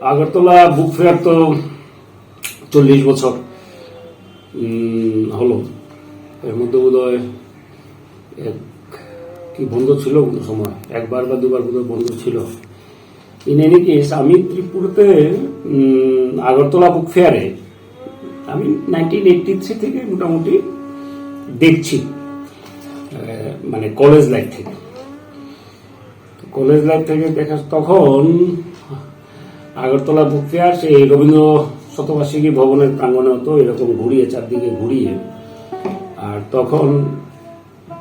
Agartala book fair তো 40 বছর হলো। এর মধ্যে বোধহয় কি বন্ধ ছিল কোনো সময়, একবার বা দুবার বোধহয় বন্ধ ছিল। ইন এনি কেস, আমি ত্রিপুরাতে আগরতলা বুক ফেয়ারে আমি 1983 থেকে মোটামুটি দেখছি, মানে কলেজ লাইফ থেকে। দেখা তখন আগরতলা বুক ফেয়ার সেই রবীন্দ্র শতবার্ষিকী ভবনের প্রাঙ্গণে হতো, এরকম ঘুরিয়ে চারদিকে ঘুরিয়ে। আর তখন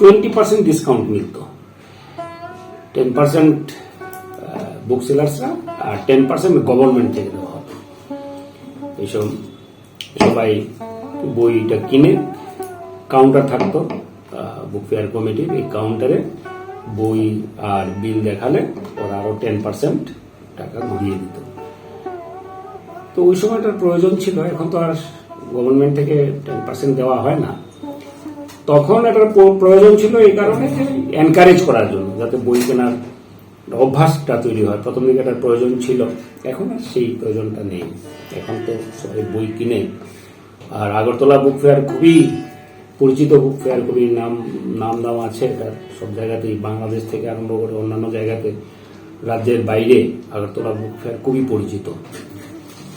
20% ডিসকাউন্ট মিলত, 10% বুক সেলার্সরা আর 10% গভর্নমেন্ট থেকে দেওয়া হতো। এইসব সবাই বইটা কিনে, কাউন্টার থাকতো বুক ফেয়ার কমিটির, এই কাউন্টারে বই আর বিল দেখালে ওরা আরো 10% টাকা ঘুরিয়ে দিত। তো ওই সময়টার প্রয়োজন ছিল, এখন তো আর গভর্নমেন্ট থেকে 10% দেওয়া হয় না। তখন এটার প্রয়োজন ছিল এই কারণে যে এনকারেজ করার জন্য, যাতে বই কেনার অভ্যাসটা তৈরি হয়। প্রথম দিকে এটার প্রয়োজন ছিল, এখন আর সেই প্রয়োজনটা নেই। এখন তো সবাই বই কিনে। আর আগরতলা বুক ফেয়ার খুবই পরিচিত বুক ফেয়ার, খুবই নাম দাম আছে এটা সব জায়গাতেই, বাংলাদেশ থেকে আরম্ভ করে অন্যান্য জায়গাতে, রাজ্যের বাইরে আগরতলা বুক ফেয়ার খুবই পরিচিত।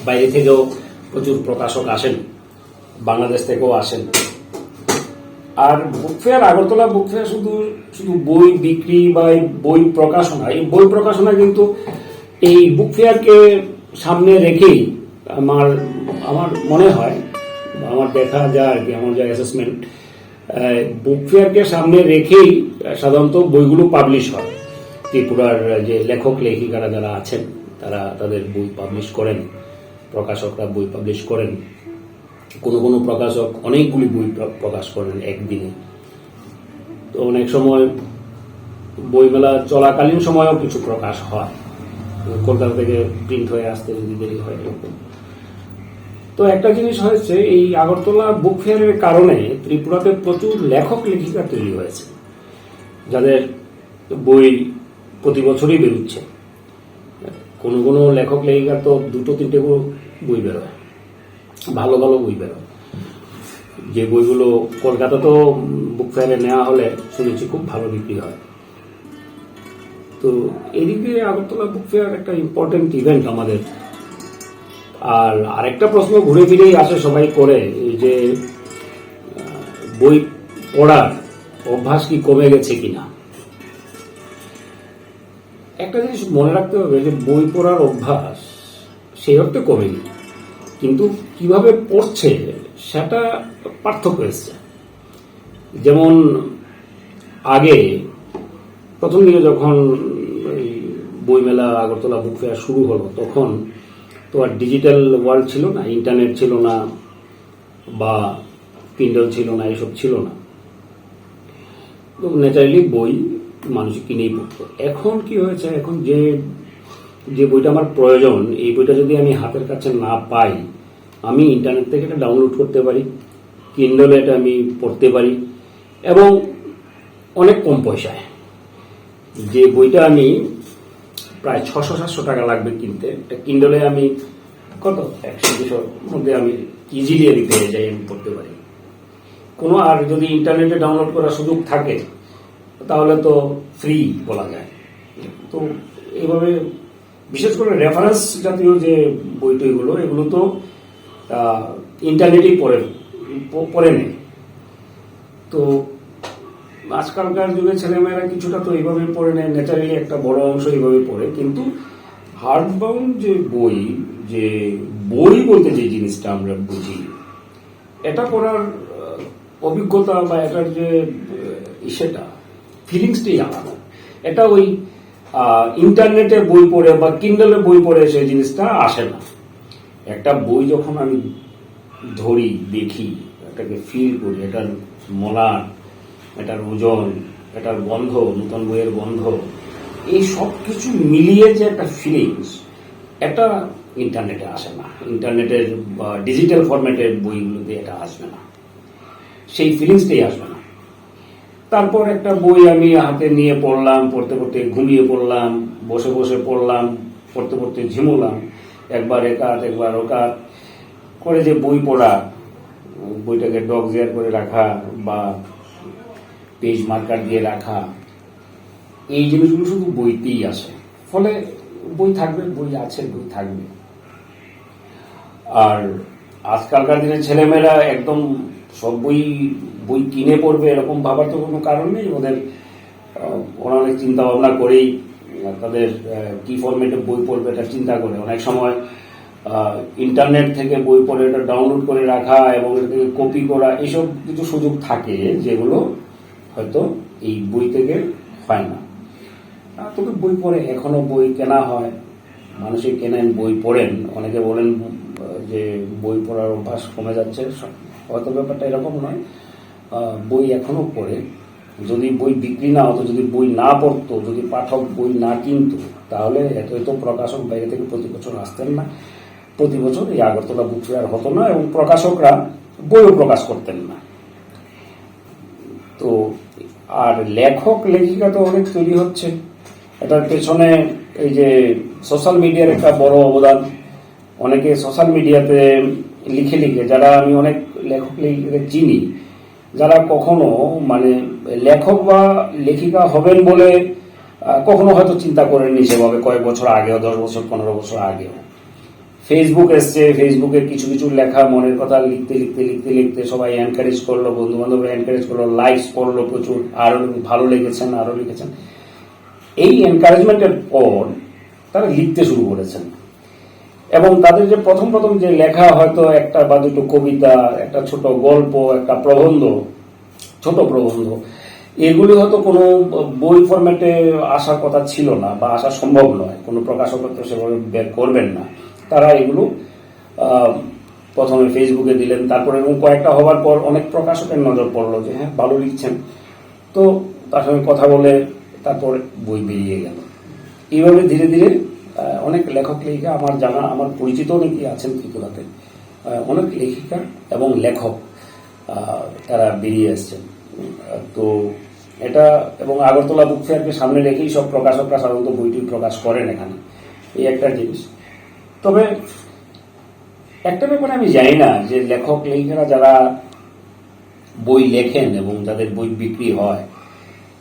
বাইরে থেকেও প্রচুর প্রকাশক আসেন, বাংলাদেশ থেকেও আসেন। আর book fair, Agartala book fair শুধু বই বিক্রি বা বই প্রকাশনা, এই বই প্রকাশনা কিন্তু এই বুক ফেয়ারকে সামনে রেখেই আমার মনে হয়, আমার দেখা যায় আর কি, আমার যা অ্যাসেসমেন্ট, বুক ফেয়ারকে সামনে রেখেই সাধারণত বইগুলো পাবলিশ হয়। ত্রিপুরার যে লেখক লেখিকারা যারা আছেন তারা তাদের বই পাবলিশ করেন, প্রকাশকরা বই পাবলিশ করেন। কোনো প্রকাশক অনেকগুলি বই প্রকাশ করেন একদিনে। তো অনেক সময় বইমেলা চলাকালীন সময়ও কিছু প্রকাশ হয়, কলকাতা থেকে প্রিন্ট হয়ে আসতে যদি দেরি হয় এরকম। তো একটা জিনিস হয়েছে, এই আগরতলা বুক ফেয়ারের কারণে ত্রিপুরাতে প্রচুর লেখক লেখিকা তৈরি হয়েছে, যাদের বই প্রতি বছরই বেরোচ্ছে। কোনো লেখক লেখিকা তো 2-3টে বই বেরোয়, ভালো ভালো বই বেরোয়, যে বইগুলো কলকাতাতেও বুক ফেয়ারে নেওয়া হলে শুনেছি খুব ভালো বিক্রি হয়। তো এদিক দিয়ে আগরতলা বুক ফেয়ার একটা ইম্পর্টেন্ট ইভেন্ট আমাদের। আর আরেকটা প্রশ্ন ঘুরে ফিরেই আসে, সবাই করে, এই যে বই পড়ার অভ্যাস কি কমে গেছে কিনা। একটা জিনিস মনে রাখতে হবে যে বই পড়ার অভ্যাস সেই অর্থে কমেনি, কিন্তু কিভাবে পড়ছে সেটা পার্থক্য এসছে। যেমন আগে প্রথম দিকে যখন বইমেলা আগরতলা বুক ফেয়ার শুরু হলো, তখন তো আর ডিজিটাল ওয়ার্ল্ড ছিল না, ইন্টারনেট ছিল না বা কিন্ডল ছিল না, এসব ছিল না। তো ন্যাচারালি বই মানুষ কিনেই পড়তো। এখন কি হয়েছে, এখন যে বইটা আমার প্রয়োজন, এই বইটা যদি আমি হাতের কাছে না পাই, আমি ইন্টারনেট থেকে এটা ডাউনলোড করতে পারি, কিন্ডলে এটা আমি পড়তে পারি, এবং অনেক কম পয়সায়। যে বইটা আমি প্রায় 600-700 টাকা লাগবে কিনতে, এটা কিন্ডলে আমি কত 100-200 মধ্যে আমি ইজিলি আমি পেয়ে যাই, আমি পড়তে পারি। আর যদি ইন্টারনেটে ডাউনলোড করার সুযোগ থাকে তাহলে তো ফ্রি বলা যায়। তো এইভাবে বিশেষ করে রেফারেন্স জাতীয় যে বইটইগুলো, এগুলো তো ইন্টারনেটেই পড়ে নেয়। তো আজকালকার যুগে ছেলেমেয়েরা কিছুটা তো এইভাবে পড়ে নেয়, ন্যাচারালি একটা বড় অংশ এইভাবে পড়ে। কিন্তু হার্ডবাউন্ড যে বই বলতে যে জিনিসটা আমরা বুঝি, এটা পড়ার অভিজ্ঞতা বা এটার যে সেটা ফিলিংসটাই আলাদা। এটা ওই ইন্টারনেটে বই পড়ে বা কিন্ডলে বই পড়ে সেই জিনিসটা আসে না। একটা বই যখন আমি ধরি, দেখি, এটাকে ফিল করি, এটার মলাট, এটার ওজন, এটার গন্ধ, নতুন বইয়ের গন্ধ, এই সব কিছু মিলিয়ে যে একটা ফিলিংস, এটা ইন্টারনেটে আসে না। ইন্টারনেটের বা ডিজিটাল ফরম্যাটের বইগুলোতে এটা আসবে না, সেই ফিলিংসটাই আসবে না। তারপর একটা বই আমি হাতে নিয়ে পড়লাম, পড়তে পড়তে ঘুমিয়ে পড়লাম, বসে বসে পড়লাম, পড়তে পড়তে ঝিমোলাম, একবার একাত একবার ওকাত করে যে বই পড়া, বইটাকে ডগ জিয়ার করে রাখা বা পেজ মার্কার দিয়ে রাখা, এই জিনিসগুলো শুধু বইতেই আসে। ফলে বই থাকবে, বই আছে, বই থাকবে। আর আজকালকার দিনের ছেলেমেয়েরা একদম সব বই বই কিনে পড়বে এরকম ভাবার তো কোনো কারণ নেই। ওরা অনেক চিন্তা ভাবনা করেই তাদের কি ফরম্যাটে বই পড়বে এটা চিন্তা করে। অনেক সময় ইন্টারনেট থেকে বই পড়ে এটা ডাউনলোড করে রাখা এবং এটাকে কপি করা, এইসব কিছু সুযোগ থাকে যেগুলো হয়তো এই বই থেকে হয় না। তবে বই পড়ে, এখনো বই কেনা হয়, মানুষে কেনেন, বই পড়েন। অনেকে বলেন যে বই পড়ার অভ্যাস কমে যাচ্ছে, হয়তো ব্যাপারটা এরকম নয়। বই এখনো পড়ে। যদি বই বিক্রি না হতো, যদি বই না পড়তো, যদি পাঠক বই না কিনতো, তাহলে এত প্রকাশক বাইরে থেকে প্রতি বছর আসতেন না, প্রতি বছর এই আগরতলা বুক ফেয়ার হতো না, এবং প্রকাশকরা বইও প্রকাশ করতেন না। তো আর লেখক লেখিকা তো অনেক তৈরি হচ্ছে, এটার পেছনে এই যে সোশ্যাল মিডিয়ার একটা বড় অবদান। অনেকে সোশ্যাল মিডিয়াতে লিখে লিখে, যারা আমি অনেক লেখক লেখিকা চিনি, যারা কখনো মানে লেখক বা লেখিকা হবেন বলে কখনো হয়তো চিন্তা করেননি সেভাবে, কয়েক বছর আগেও, 10 বছর 15 বছর আগেও। ফেসবুক এসছে, ফেসবুকে কিছু কিছু লেখা, মনের কথা লিখতে লিখতে লিখতে লিখতে সবাই এনকারেজ করলো, বন্ধু বান্ধবরা এনকারেজ করলো, লাইকস করলো প্রচুর, আরো ভালো লিখেছেন, আরো লিখেছেন। এই এনকারেজমেন্টের পর তারা লিখতে শুরু করেছেন, এবং তাদের যে প্রথম প্রথম যে লেখা, হয়তো একটা বা দুটো কবিতা, একটা ছোট গল্প, একটা প্রবন্ধ, ছোট প্রবন্ধ, এগুলি হয়তো কোনো বই ফরম্যাটে আসার কথা ছিল না বা আসা সম্ভব নয়, কোনো প্রকাশক তো সেভাবে বের করবেন না। তারা এগুলো প্রথমে ফেসবুকে দিলেন, তারপরে এবং কয়েকটা হওয়ার পর অনেক প্রকাশকের নজর পড়লো যে হ্যাঁ ভালো লিখছেন, তো তার সঙ্গে কথা বলে তারপর বই বেরিয়ে গেল। এইভাবে ধীরে ধীরে অনেক লেখক লেখিকা, আমার জানা, আমার পরিচিত অনেকেই আছেন ত্রিপুরাতে, অনেক লেখিকা এবং লেখক তারা বেরিয়ে আসছেন। তো এটা, এবং আগরতলা বুক ফেয়ারকে সামনে রেখেই সব প্রকাশকরা সাধারণত বইটি প্রকাশ করেন এখানে, এই একটা জিনিস। তবে একটা ব্যাপারে আমি জানি না যে লেখক লেখিকারা যারা বই লেখেন এবং যাদের বই বিক্রি হয়,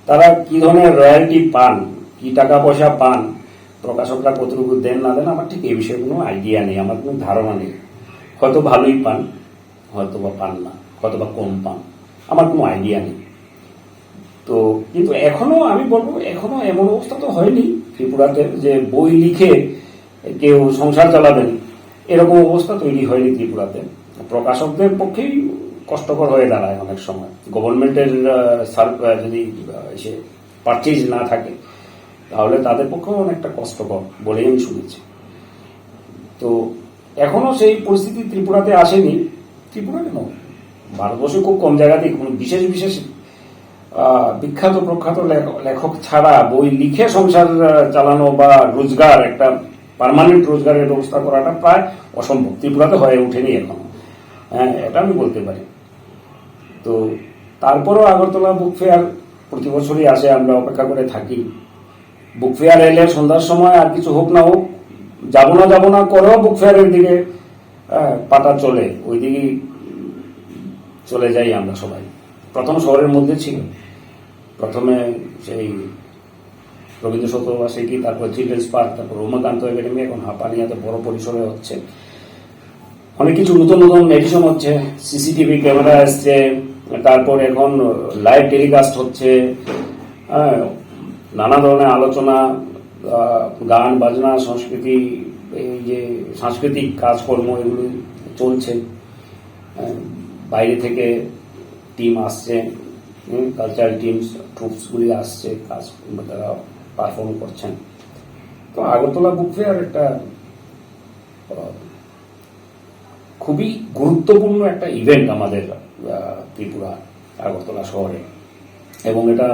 তারা কি ধরনের রয়্যালটি পান, কি টাকা পয়সা পান, প্রকাশকরা কতটুকু দেন না দেন, আমার ঠিক এই বিষয়ে কোনো আইডিয়া নেই, আমার কোনো ধারণা নেই। হয়তো ভালোই পান, হয়তো বা পান না, হয়তো বা কম পান, আমার কোনো আইডিয়া নেই। তো কিন্তু এখনো আমি বলবো, এখনো এমন অবস্থা তো হয়নি ত্রিপুরাতে যে বই লিখে কেউ সংসার চালাবেন, এরকম অবস্থা তৈরি হয়নি ত্রিপুরাতে। প্রকাশকদের পক্ষেই কষ্টকর হয়ে দাঁড়ায় অনেক সময়, গভর্নমেন্টের যদি সে পারচেজ না থাকে তাহলে তাদের পক্ষেও অনেকটা কষ্টকর বলেই আমি শুনেছি। তো এখনো সেই পরিস্থিতি ত্রিপুরাতে আসেনি। ত্রিপুরা কেন, ভারতবর্ষে খুব কম জায়গাতেই কোনো বিশেষ বিশেষ বিখ্যাত প্রখ্যাত লেখক ছাড়া বই লিখে সংসার চালানো বা রোজগার, একটা পার্মানেন্ট রোজগারের ব্যবস্থা করাটা প্রায় অসম্ভব, ত্রিপুরাতে হয়ে ওঠেনি এখনো। হ্যাঁ, এটা আমি বলতে পারি। তো তারপরেও আগরতলা বুক ফেয়ার প্রতি বছরই আসে, আমরা অপেক্ষা করে থাকি। বুক ফেয়ার এলে সন্ধ্যার সময় আর কিছু হোক না হোক, যাবো না করেও বুক ফেয়ারের দিকে পাটা চলে, ওই দিকেই চলে যাই আমরা সবাই। প্রথম শহরের মধ্যে ছিল, প্রথমে সেই রবীন্দ্র শতবার্ষিকী, তারপর চিলড্রেন্স পার্ক, তারপর উমাকান্ত একাডেমি, এখন হাঁপানিয়াতে বড় পরিসরে হচ্ছে। অনেক কিছু নতুন নতুন এডিশন হচ্ছে, সিসিটিভি ক্যামেরা আসছে, তারপর এখন লাইভ টেলিকাস্ট হচ্ছে, নানা ধরনের আলোচনা, গান বাজনা, সংস্কৃতি, এই যে সাংস্কৃতিক কাজকর্ম, এগুলো চলছে। বাইরে থেকে টিম আসছে, কালচারাল টিমস, ট্রুপসগুলি আসছে, কাজ তারা পারফর্ম করছেন। তো আগরতলা বুক ফেয়ার একটা খুবই গুরুত্বপূর্ণ একটা ইভেন্ট আমাদের ত্রিপুরা আগরতলা শহরে, এবং এটা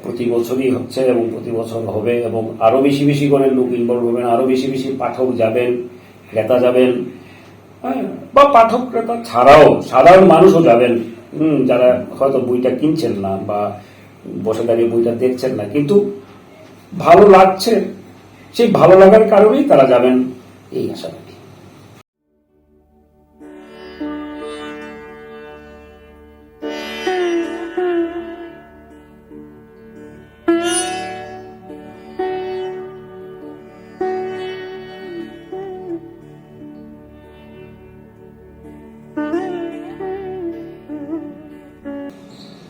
প্রতি বছরই হচ্ছে এবং প্রতি বছর হবে, এবং আরো বেশি বেশি করে লোক ইনভলভ হবেন, আরো বেশি বেশি পাঠক যাবেন, ক্রেতা যাবেন, বা পাঠক ক্রেতা ছাড়াও সাধারণ মানুষও যাবেন, যারা হয়তো বইটা কিনছেন না বা বসে দাঁড়িয়ে বইটা দেখছেন না, কিন্তু ভালো লাগছে, সেই ভালো লাগার কারণেই তারা যাবেন, এই আশাবাদী।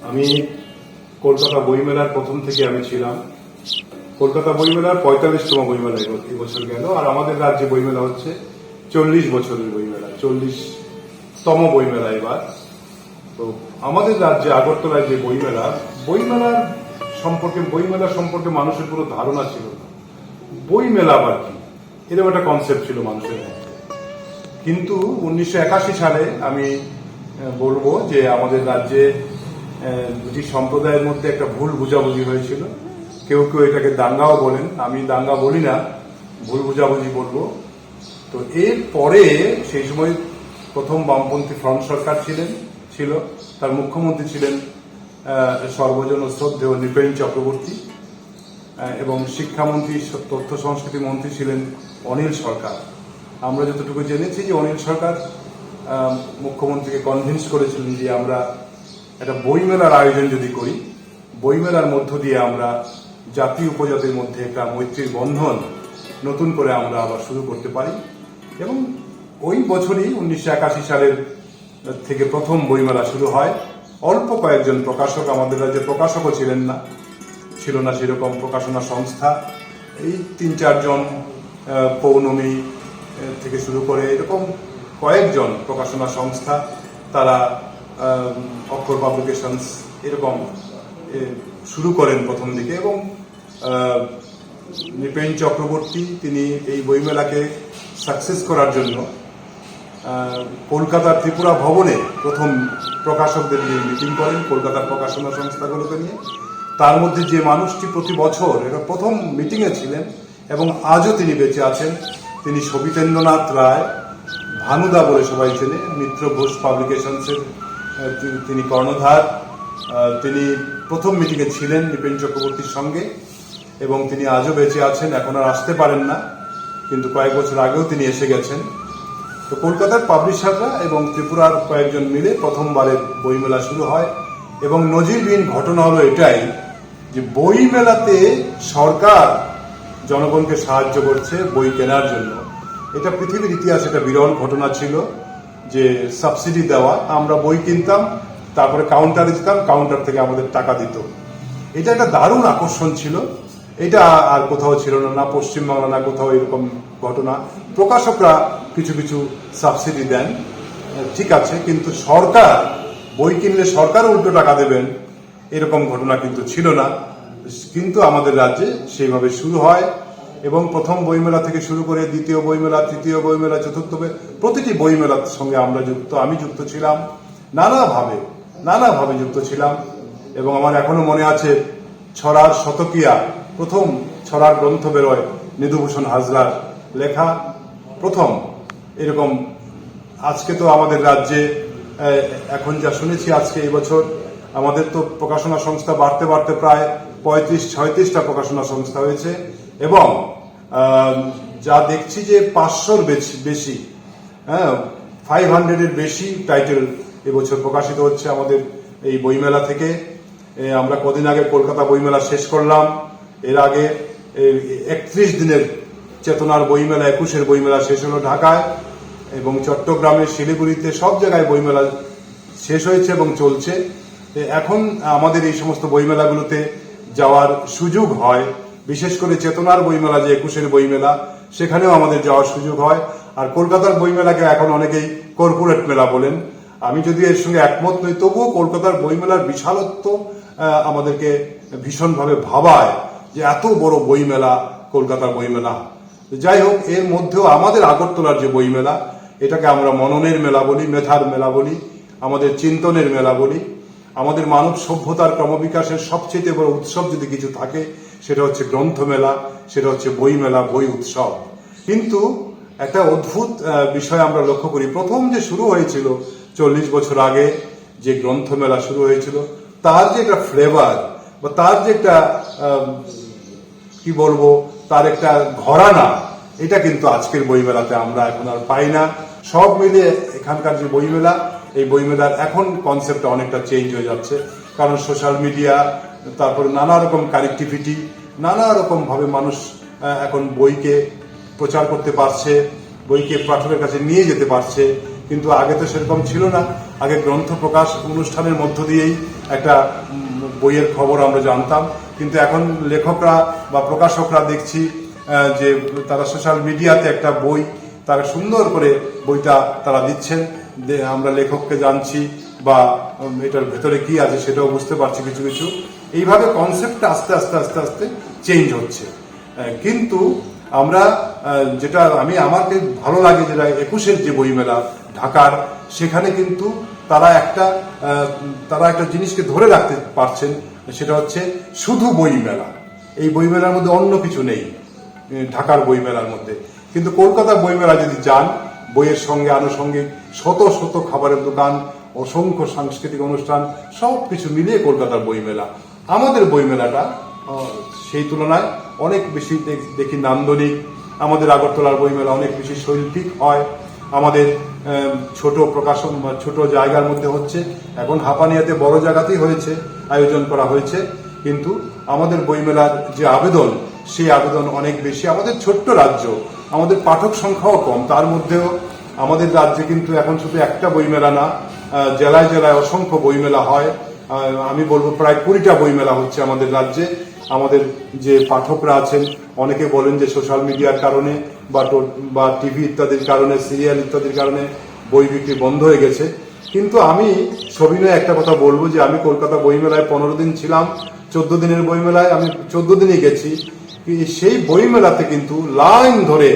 আমি কলকাতা বইমেলার প্রথম থেকে আমি ছিলাম। কলকাতা বইমেলার 45তম বইমেলা এবছর গেল, আর আমাদের রাজ্যে বইমেলা হচ্ছে 40 বছরের বইমেলা, 40তম বইমেলা এবার। তো আমাদের রাজ্যে আগরতলায় যে বইমেলা সম্পর্কে মানুষের পুরো ধারণা ছিল না। বইমেলা আবার কি, এরকম একটা কনসেপ্ট ছিল মানুষের মধ্যে। কিন্তু 1981 সালে আমি বলবো যে আমাদের রাজ্যে দুটি সম্প্রদায়ের মধ্যে একটা ভুল বুঝাবুঝি হয়েছিল। কেউ কেউ এটাকে দাঙ্গাও বলেন, আমি দাঙ্গা বলি না, ভুল বুঝাবুঝি বলবো। তো এর পরে সেই সময় প্রথম বামপন্থী ফ্রন্ট সরকার ছিল, তার মুখ্যমন্ত্রী ছিলেন সর্বজন শ্রদ্ধেয় নৃপেন চক্রবর্তী, এবং শিক্ষামন্ত্রী তথ্য সংস্কৃতি মন্ত্রী ছিলেন অনিল সরকার। আমরা যতটুকু জেনেছি যে অনিল সরকার মুখ্যমন্ত্রীকে কনভিন্স করেছিলেন যে আমরা একটা বইমেলার আয়োজন যদি করি, বইমেলার মধ্য দিয়ে আমরা জাতি উপজাতির মধ্যে একটা মৈত্রীর বন্ধন নতুন করে আমরা আবার শুরু করতে পারি। এবং ওই বছরই 1981 সালের থেকে প্রথম বইমেলা শুরু হয়। অল্প কয়েকজন প্রকাশক, আমাদের রাজ্যে প্রকাশকও ছিল না সেরকম প্রকাশনা সংস্থা, এই 3-4 জন, পৌর্ণমী থেকে শুরু করে এরকম কয়েকজন প্রকাশনা সংস্থা, তারা অক্ষর পাবলিকেশনস এরকম শুরু করেন প্রথম দিকে। এবং নৃপেন চক্রবর্তী তিনি এই বইমেলাকে সাকসেস করার জন্য কলকাতার ত্রিপুরা ভবনে প্রথম প্রকাশকদের নিয়ে মিটিং করেন, কলকাতার প্রকাশনা সংস্থাগুলোকে নিয়ে। তার মধ্যে যে মানুষটি প্রতি বছর এটা প্রথম মিটিংয়ে ছিলেন এবং আজও তিনি বেঁচে আছেন, তিনি সবিতেন্দ্রনাথ রায়, ভানুদা বলে সবাই চেনে, মিত্র ঘোষ পাবলিকেশনসের তিনি কর্ণধার। তিনি প্রথম মিটিংয়ে ছিলেন নৃপেন চক্রবর্তীর সঙ্গে এবং তিনি আজও বেঁচে আছেন। এখন আর আসতে পারেন না, কিন্তু কয়েক বছর আগেও তিনি এসে গেছেন। তো কলকাতার পাবলিশাররা এবং ত্রিপুরার কয়েকজন মিলে প্রথমবারের বইমেলা শুরু হয়। এবং নজিরবিহীন ঘটনা হলো এটাই যে বইমেলাতে সরকার জনগণকে সাহায্য করছে বই কেনার জন্য। এটা পৃথিবীর ইতিহাসে একটা বিরল ঘটনা ছিল যে সাবসিডি দেওয়া, আমরা বই কিনতাম, তারপরে কাউন্টারে যেতাম, কাউন্টার থেকে আমাদের টাকা দিত। এটা একটা দারুণ আকর্ষণ ছিল, এটা আর কোথাও ছিল না, পশ্চিমবাংলা না কোথাও এরকম ঘটনা। প্রকাশকরা কিছু কিছু সাবসিডি দেন, ঠিক আছে, কিন্তু সরকার বই কিনলে সরকার উল্টো টাকা দেবেন এরকম ঘটনা কিন্তু ছিল না। কিন্তু আমাদের রাজ্যে সেইভাবে শুরু হয় এবং প্রথম বইমেলা থেকে শুরু করে দ্বিতীয় বইমেলা, তৃতীয় বইমেলা, চতুর্থ, প্রতিটি বইমেলার সঙ্গে আমরা যুক্ত, আমি যুক্ত ছিলাম, নানাভাবে যুক্ত ছিলাম। এবং আমার এখনো মনে আছে ছড়ার শতকিয়া, প্রথম ছড়ার গ্রন্থ বেরোয় নিধুভূষণ হাজরার লেখা, প্রথম এরকম। আজকে তো আমাদের রাজ্যে এখন যা শুনেছি, আজকে এই বছর আমাদের তো প্রকাশনা সংস্থা বাড়তে বাড়তে প্রায় 35-36টা প্রকাশনা সংস্থা হয়েছে এবং যা দেখছি যে 500-র বেশি, 500-এর বেশি টাইটেল এবছর প্রকাশিত হচ্ছে আমাদের এই বইমেলা থেকে। আমরা কদিন আগে কলকাতা বইমেলা শেষ করলাম, এর আগে 31 দিনের চেতনার বইমেলা, 21-এর বইমেলা শেষ হলো ঢাকায়, এবং চট্টগ্রামে, শিলিগুড়িতে সব জায়গায় বইমেলা শেষ হয়েছে এবং চলছে। এখন আমাদের এই সমস্ত বইমেলাগুলোতে যাওয়ার সুযোগ হয়, বিশেষ করে চেতনার বইমেলা যে 21-এর বইমেলা, সেখানেও আমাদের যাওয়ার সুযোগ হয়। আর কলকাতার বইমেলাকে এখন অনেকেই কর্পোরেট মেলা বলেন, আমি যদি এর সঙ্গে একমত নই, তবুও কলকাতার বইমেলার বিশালত্ব আমাদেরকে ভীষণভাবে ভাবায় যে এত বড় বইমেলা কলকাতার বইমেলা। যাই হোক, এর মধ্যেও আমাদের আগরতলার যে বইমেলা, এটাকে আমরা মননের মেলা বলি, মেধার মেলা বলি, আমাদের চিন্তনের মেলা বলি। আমাদের মানব সভ্যতার ক্রমবিকাশের সবচেয়ে বড় উৎসব যদি কিছু থাকে, সেটা হচ্ছে গ্রন্থমেলা, সেটা হচ্ছে বইমেলা, বই উৎসব। কিন্তু একটা অদ্ভুত বিষয় আমরা লক্ষ্য করি, প্রথম যে শুরু হয়েছিল 40 বছর আগে যে গ্রন্থমেলা শুরু হয়েছিল, তার যে একটা ফ্লেভার বা তার যে একটা কি বলবো, তার একটা ঘরানা, এটা কিন্তু আজকের বইমেলাতে আমরা এখন আর পাই না। সব মিলিয়ে এখানকার যে বইমেলা, এই বইমেলার এখন কনসেপ্টটা অনেকটা চেঞ্জ হয়ে যাচ্ছে, কারণ সোশ্যাল মিডিয়া, তারপরে নানা রকম কানেক্টিভিটি, নানা রকম ভাবে মানুষ এখন বইকে প্রচার করতে পারছে, বইকে পাঠকের কাছে নিয়ে যেতে পারছে। কিন্তু আগে তো সেরকম ছিল না। আগে গ্রন্থ প্রকাশ অনুষ্ঠানের মধ্য দিয়েই একটা বইয়ের খবর আমরা জানতাম, কিন্তু এখন লেখকরা বা প্রকাশকরা দেখছি যে তারা সোশ্যাল মিডিয়াতে একটা বই তারা সুন্দর করে বইটা তারা দিচ্ছেন, আমরা লেখককে জানছি বা এটার ভেতরে কি আছে সেটাও বুঝতে পারছি কিছু কিছু। এইভাবে কনসেপ্টটা আস্তে আস্তে আস্তে আস্তে চেঞ্জ হচ্ছে। কিন্তু আমরা যেটা আমাকে ভালো লাগে, যেটা 21-এর যে বইমেলা ঢাকার, সেখানে কিন্তু তারা একটা জিনিসকে ধরে রাখতে পারছেন, সেটা হচ্ছে শুধু বইমেলা। এই বইমেলার মধ্যে অন্য কিছু নেই ঢাকার বইমেলার মধ্যে। কিন্তু কলকাতা বইমেলা যদি যান, বইয়ের সঙ্গে আনুষঙ্গিক শত শত খাবারের দোকান, অসংখ্য সাংস্কৃতিক অনুষ্ঠান, সব কিছু মিলিয়ে কলকাতার বইমেলা। আমাদের বইমেলাটা সেই তুলনায় অনেক বেশি দেখি নান্দনিক। আমাদের আগরতলার বইমেলা অনেক বেশি শৈল্পিক হয়। আমাদের ছোট প্রকাশন বা ছোট জায়গার মধ্যে হচ্ছে, এখন হাঁপানিয়াতে বড় জায়গাতেই হয়েছে, আয়োজন করা হয়েছে। কিন্তু আমাদের বইমেলার যে আবেদন, সেই আবেদন অনেক বেশি। আমাদের ছোট্ট রাজ্য, আমাদের পাঠক সংখ্যাও কম, তার মধ্যেও আমাদের রাজ্যে কিন্তু এখন শুধু একটা বইমেলা না, জেলায় জেলায় অসংখ্য বইমেলা হয়। আমি বলবো প্রায় 20টা বইমেলা হচ্ছে আমাদের রাজ্যে। আমাদের যে পাঠকরা আছেন, অনেকে বলেন যে সোশ্যাল মিডিয়ার কারণে বা টিভি ইত্যাদির কারণে, সিরিয়াল ইত্যাদির কারণে বই বিক্রি বন্ধ হয়ে গেছে। কিন্তু আমি সবিনয়ে একটা কথা বলবো যে আমি কলকাতা বইমেলায় 15 দিন ছিলাম। 14 দিনের বইমেলায় আমি 14 দিনই গেছি। সেই বইমেলাতে কিন্তু লাইন ধরে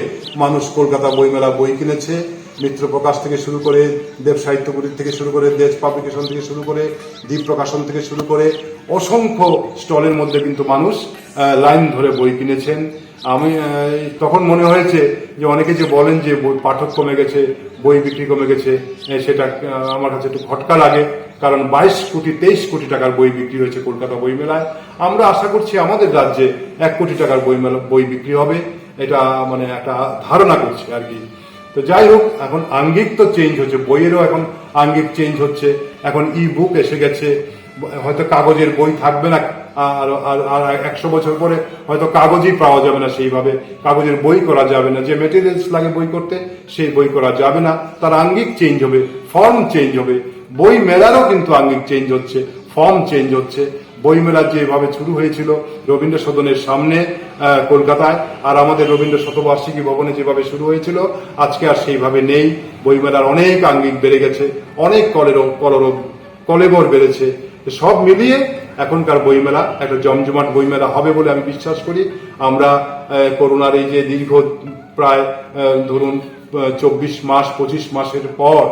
মানুষ কলকাতা বইমেলা বই কিনেছে। মিত্র প্রকাশ থেকে শুরু করে, দেব সাহিত্যকুটির থেকে শুরু করে, দেশ পাবলিকেশন থেকে শুরু করে, দ্বীপ প্রকাশন থেকে শুরু করে অসংখ্য স্টলের মধ্যে কিন্তু মানুষ লাইন ধরে বই কিনেছেন। আমি তখন মনে হয়েছে যে অনেকে যে বলেন যে বই পাঠক কমে গেছে, বই বিক্রি কমে গেছে, সেটা আমার কাছে একটু খটকা লাগে। কারণ 22-23 কোটি টাকার বই বিক্রি হয়েছে কলকাতা বইমেলায়। আমরা আশা করছি আমাদের রাজ্যে 1 কোটি টাকার বই বিক্রি হবে, এটা মানে একটা ধারণা করছে আর কি। তো যাই হোক, এখন আঙ্গিক তো চেঞ্জ হচ্ছে, বইয়েরও এখন আঙ্গিক চেঞ্জ হচ্ছে। এখন ই বুক এসে গেছে, হয়তো কাগজের বই থাকবে না, আর 100 বছর পরে হয়তো কাগজই পাওয়া যাবে না, সেইভাবে কাগজের বই করা যাবে না। যে মেটেরিয়ালস লাগে বই করতে, সেই বই করা যাবে না। তার আঙ্গিক চেঞ্জ হবে, ফর্ম চেঞ্জ হবে। বই মেলারও কিন্তু আঙ্গিক চেঞ্জ হচ্ছে, ফর্ম চেঞ্জ হচ্ছে। বইমেলা যেভাবে শুরু হয়েছিল রবীন্দ্র সদনের সামনে কলকাতায়, আর আমাদের রবীন্দ্র শতবার্ষিকী ভবনে যেভাবে শুরু হয়েছিল, আজকে আর সেইভাবে নেই। বইমেলার অনেক আঙ্গিক বেড়ে গেছে, অনেক কলেবর বেড়েছে। সব মিলিয়ে এখনকার বইমেলা একটা জমজমাট বইমেলা হবে বলে আমি বিশ্বাস করি। আমরা করোনার এই যে দীর্ঘ প্রায় ধরুন 24 মাস 25 মাসের পর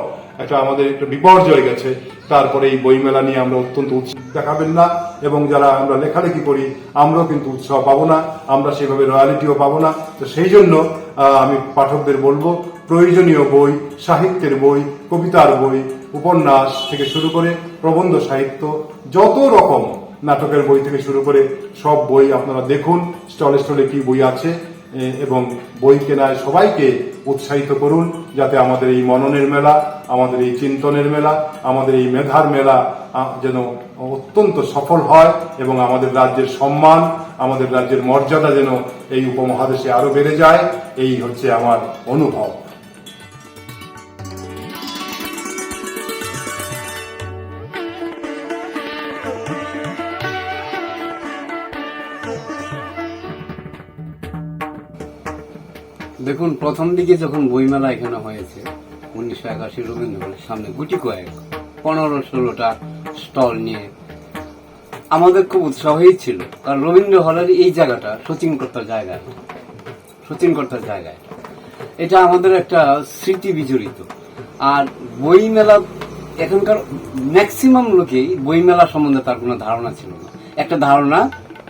আমাদের একটা বিপর্যয় গেছে, তারপরে এই বইমেলা নিয়ে আমরা অত্যন্ত উৎসাহ দেখাবেন না, এবং যারা আমরা লেখালেখি করি আমরাও কিন্তু উৎসাহ পাবো না, আমরা সেভাবে রয়্যালিটিও পাবো না। তো সেই জন্য আমি পাঠকদের বলবো, প্রয়োজনীয় বই, সাহিত্যের বই, কবিতার বই, উপন্যাস থেকে শুরু করে প্রবন্ধ সাহিত্য, যত রকম নাটকের বই থেকে শুরু করে সব বই আপনারা দেখুন, স্টলে স্টলে কি বই আছে, এবং বই কেনায় সবাইকে উৎসাহিত করুন, যাতে আমাদের এই মননের মেলা, আমাদের এই চিন্তনের মেলা, আমাদের এই মেধার মেলা যেন অত্যন্ত সফল হয়, এবং আমাদের রাজ্যের সম্মান, আমাদের রাজ্যের মর্যাদা যেন এই উপমহাদেশে আরো বেড়ে যায়। এই হচ্ছে আমার অনুভব। দেখুন, প্রথম দিকে যখন বইমেলা এখানে হয়েছে 1981 রবীন্দ্র হলের সামনে গুটি কয়েক 15-16টা স্টল নিয়ে আমাদের খুব উৎসাহই ছিল। কারণ রবীন্দ্র হলের এই জায়গাটা শচীনকর্তার জায়গায় এটা আমাদের একটা স্মৃতি বিজড়িত। আর বইমেলা এখানকার ম্যাক্সিমাম লোকেই বইমেলা সম্বন্ধে তার কোনো ধারণা ছিল না। একটা ধারণা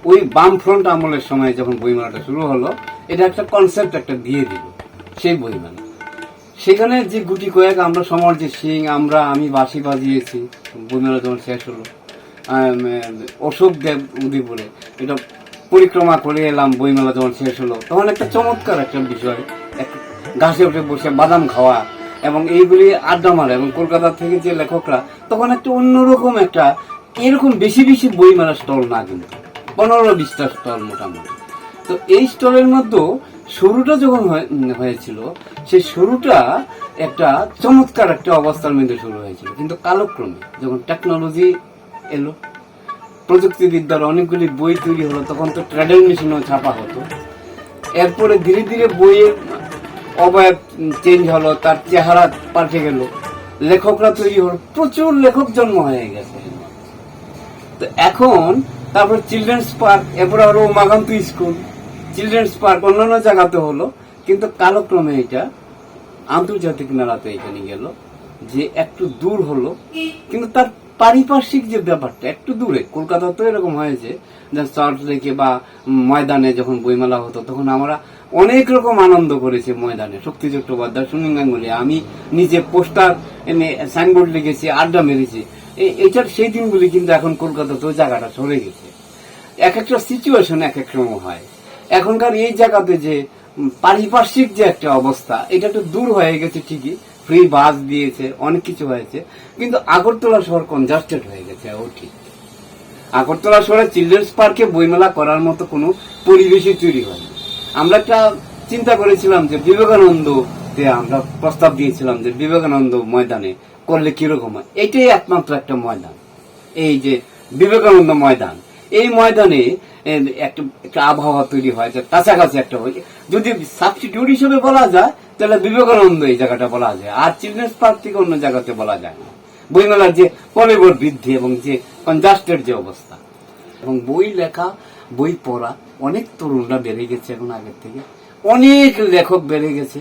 ওই বামফ্রন্ট আমলের সময় যখন বইমেলাটা শুরু হলো, এটা একটা কনসেপ্ট একটা দিয়ে দিল সেই বইমেলা। সেখানে যে গুটি কয়েক আমরা সমরজিৎ সিং, আমি বাঁশি বাজিয়েছি, বইমেলা যখন শেষ হলো, অশোক দেব উদয়পুরে, এটা পরিক্রমা করে এলাম, বইমেলা যখন শেষ হলো তখন একটা চমৎকার একটা বিষয়, ঘাসে উঠে বসে বাদাম খাওয়া এবং এইগুলি আড্ডা মারা, এবং কলকাতা থেকে যে লেখকরা তখন একটা অন্যরকম একটা এরকম বেশি বেশি বইমেলা স্টল না, কিন্তু 15-20টা স্টল মোটামুটি। তো এই স্টলের মধ্যে শুরুটা যখন হয়েছিল, সেই শুরুটা একটা চমৎকার একটা অবস্থার মধ্যে শুরু হয়েছিল, কিন্তু কালক্রমে যখন টেকনোলজি এলো, প্রযুক্তিবিদ্যার অনেকগুলি বই তৈরি হলো, তখন তো ট্রেডার মেশিনও ছাপা হতো। এরপরে ধীরে ধীরে বইয়ের অবয়ব চেঞ্জ হলো, তার চেহারা পাল্টে গেল, লেখকরা তৈরি হলো, প্রচুর লেখক জন্ম হয়ে গেছে। তো এখন তারপর চিলড্রেন্স পার্ক, এরপরে আরো উমাকান্ত স্কুল, চিলড্রেন্স পার্ক অন্যান্য জায়গাতে হলো, কিন্তু কালক্রমে এটা আন্তর্জাতিক মেলাতে এখানে গেল, যে একটু দূর হলো, কিন্তু তার পারিপার্শ্বিক যে ব্যাপারটা একটু দূরে। কলকাতা তো এরকম হয়েছে যে সল্ট লেকে বা ময়দানে যখন বইমেলা হতো তখন আমরা অনেক রকম আনন্দ করেছি ময়দানে। শক্তি চট্টোপাধ্যায়, সুনীল গাঙ্গুলি, আমি নিজে পোস্টার এনে সাইনবোর্ড লিখেছি, আড্ডা মেরেছি। এটার সেই দিনগুলি কিন্তু এখন কলকাতাতেও জায়গাটা সরে গেছে। এক একটা সিচুয়েশন এক এক সময় হয়। এখনকার এই জায়গাতে যে পারিপার্শ্বিক যে একটা অবস্থা, এটা একটু দূর হয়ে গেছে ঠিকই, ফ্রি বাস দিয়েছে, অনেক কিছু হয়েছে, কিন্তু আগরতলা শহর কনজাস্টেড হয়ে গেছে। ও ঠিক, আগরতলা শহরে চিলড্রেন্স পার্কে বইমেলা করার মতো কোনো পরিবেশই তৈরি হয়নি। আমরা একটা চিন্তা করেছিলাম যে বিবেকানন্দ, আমরা প্রস্তাব দিয়েছিলাম যে বিবেকানন্দ ময়দানে করলে কিরকম হয়। এটাই একমাত্র একটা ময়দান, এই যে বিবেকানন্দ ময়দান, এই ময়দানে একটা আবহাওয়া তৈরি হয়, যে কাছাকাছি একটা হয়। যদি সাবস্টিটিউট হিসেবে বলা যায় তাহলে বিবেকানন্দ এই জায়গাটা বলা যায়, আর চিলড্রেন্স পার্ক থেকে অন্য জায়গাতে বলা যায় না। বইমেলার যে কলেবর বৃদ্ধি এবং যে কনজাস্টের যে অবস্থা, এবং বই লেখা, বই পড়া, অনেক তরুণরা বেড়ে গেছে এখন আগের থেকে, অনেক লেখক বেড়ে গেছে।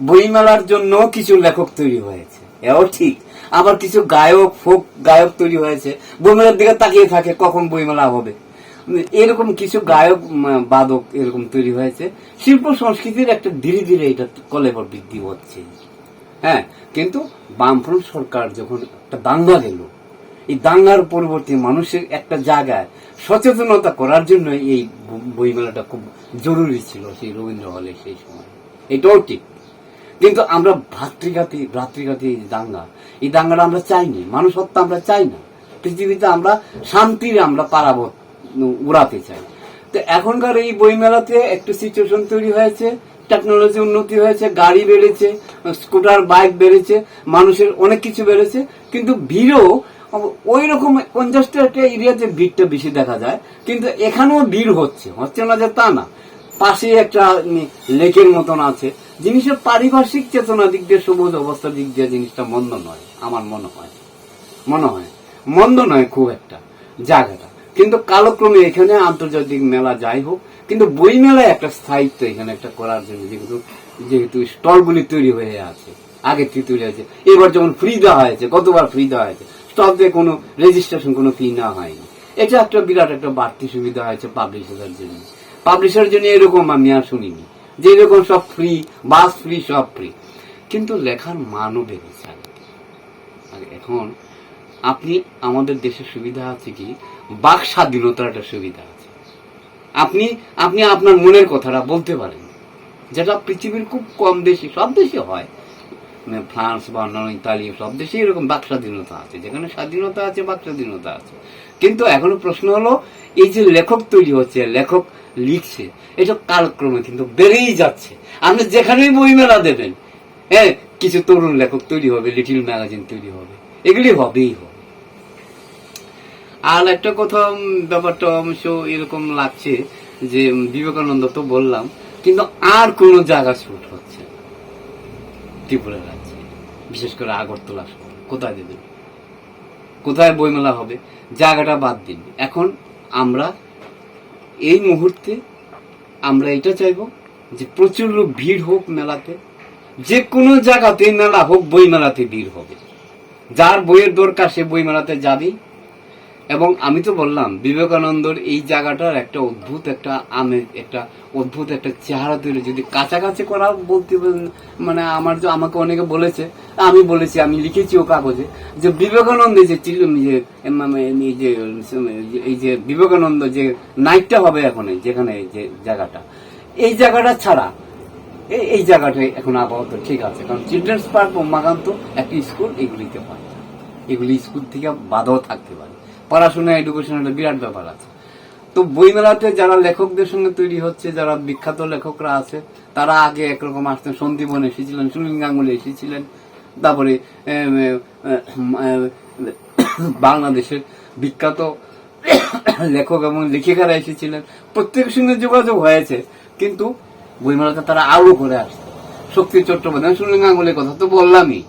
বইমেলার জন্য কিছু লেখক তৈরি হয়েছে, এও ঠিক। আবার কিছু গায়ক, ফোক গায়ক তৈরি হয়েছে, বইমেলার দিকে তাকিয়ে থাকে কখন বইমেলা হবে। এরকম কিছু গায়ক, বাদক এরকম তৈরি হয়েছে। শিল্প সংস্কৃতির একটা ধীরে ধীরে এটা কলেবর বৃদ্ধি হচ্ছে। হ্যাঁ, কিন্তু বামফ্রন্ট সরকার যখন একটা দাঙ্গা গেল, এই দাঙ্গার পরবর্তী মানুষের একটা জায়গায় সচেতনতা করার জন্য এই বইমেলাটা খুব জরুরি ছিল সেই রবীন্দ্র হলে সেই সময়। এটাও ঠিক, কিন্তু আমরা ভ্রাতৃঘাতী এই দাঙ্গাটা আমরা চাইনি। মানুষ হত্যা আমরা চাই না। পৃথিবীতে আমরা শান্তির আমরা পারাবত উড়াতে চাই। তো এখনকার এই বইমেলাতে একটু সিচুয়েশন তৈরি হয়েছে, টেকনোলজি উন্নতি হয়েছে, গাড়ি বেড়েছে, স্কুটার বাইক বেড়েছে, মানুষের অনেক কিছু বেড়েছে, কিন্তু ভিড়ও ওই রকম কনজাস্টেড একটা এরিয়াতে ভিড়টা বেশি দেখা যায়। কিন্তু এখানেও ভিড় হচ্ছে না যে তা না। পাশে একটা লেকের মতন আছে, জিনিসের পারিপার্শ্বিক চেতনা দিক দিয়ে, সবুজ অবস্থার দিক দিয়ে জিনিসটা মন্দ নয়, আমার মনে হয় মন্দ নয় খুব একটা জায়গাটা। কিন্তু কালক্রমে এখানে আন্তর্জাতিক মেলা যাই হোক, কিন্তু বই মেলায় একটা স্থায়িত্ব এখানে একটা করার জন্য, যেহেতু স্টলগুলি তৈরি হয়ে আছে, আগের থেকে তৈরি হয়েছে। এবার যেমন ফ্রি দেওয়া হয়েছে, গতবার ফ্রি দেওয়া হয়েছে, স্টল দিয়ে কোনো রেজিস্ট্রেশন, কোনো ফি নেওয়া হয়নি। এটা একটা বিরাট একটা বাড়তি সুবিধা হয়েছে পাবলিশারের জন্য। পাবলিশারের জন্য এরকম আমি আর শুনিনি যে এরকম সব ফ্রি, বাস ফ্রি, সব ফ্রি। কিন্তু লেখার মানও বেড়েছে। এখন আপনি, আমাদের দেশের সুবিধা আছে কি, বাক স্বাধীনতার একটা সুবিধা আছে। আপনি আপনার মনের কথাটা বলতে পারেন, যেটা পৃথিবীর খুব কম দেশে, সব দেশে হয়, ফ্রান্স বা অন্যান্য ইতালি, সব দেশে এরকম বাক স্বাধীনতা আছে। যেখানে স্বাধীনতা আছে, বাক স্বাধীনতা আছে। কিন্তু এখনো প্রশ্ন হলো, এই যে লেখক তৈরি হচ্ছে, লেখক লিখছে, এটা কালক্রমে কিন্তু বেড়েই যাচ্ছে। আপনি যেখানেই বইমেলা দেবেন, কিছু তরুণ লেখক তৈরি হবে, লিটিল ম্যাগাজিন তৈরি হবে, এগুলি হবেই হবে। আর একটা কথা, ব্যাপারটা অবশ্য এরকম লাগছে যে বিবেকানন্দ তো বললাম, কিন্তু আর কোন জায়গা শুট হচ্ছে ত্রিপুরা রাজ্যে, বিশেষ করে আগরতলা শহর। কোথায় দেবেন, কোথায় বইমেলা হবে? জায়গাটা বাদ দিন। এখন আমরা এই মুহূর্তে আমরা এটা চাইব যে প্রচুর লোক ভিড় হোক মেলাতে, যে কোনো জায়গাতে মেলা হোক, বই মেলাতে ভিড় হবে। যার বইয়ের দরকার সে বই মেলাতে যাবেই। এবং আমি তো বললাম বিবেকানন্দর এই জায়গাটার একটা অদ্ভুত একটা আমেজ, একটা অদ্ভুত একটা চেহারা তৈরি, যদি কাছাকাছি করা বলতে মানে আমাকে অনেকে বলেছে, আমি বলেছি, আমি লিখেছি ও কাগজে, যে বিবেকানন্দ এই যে বিবেকানন্দ যে নাইটটা হবে এখন যেখানে যে জায়গাটা, এই জায়গাটা ছাড়া এই জায়গাটাই এখন আপাতত ঠিক আছে, কারণ চিলড্রেন্স পার্ক উমাকান্ত একটি স্কুল এগুলিতে পারে, এগুলি স্কুল থেকে বাধাও থাকতে পারে, পড়াশোনা এডুকেশন একটা বিরাট ব্যাপার আছে। তো বইমেলাতে যারা লেখকদের সঙ্গে তৈরি হচ্ছে, যারা বিখ্যাত লেখকরা আছে, তারা আগে একরকম আসতেন, সন্দীপন এসেছিলেন, সুনীল গাঙ্গুলি এসেছিলেন, তারপরে বাংলাদেশের বিখ্যাত লেখক এবং লেখিকারা এসেছিলেন, প্রত্যেকের সঙ্গে যোগাযোগ হয়েছে, কিন্তু বইমেলাতে তারা আরো করে আসছে। শক্তি চট্টোপাধ্যায়, সুনীল গাঙ্গুলির কথা তো বললামই,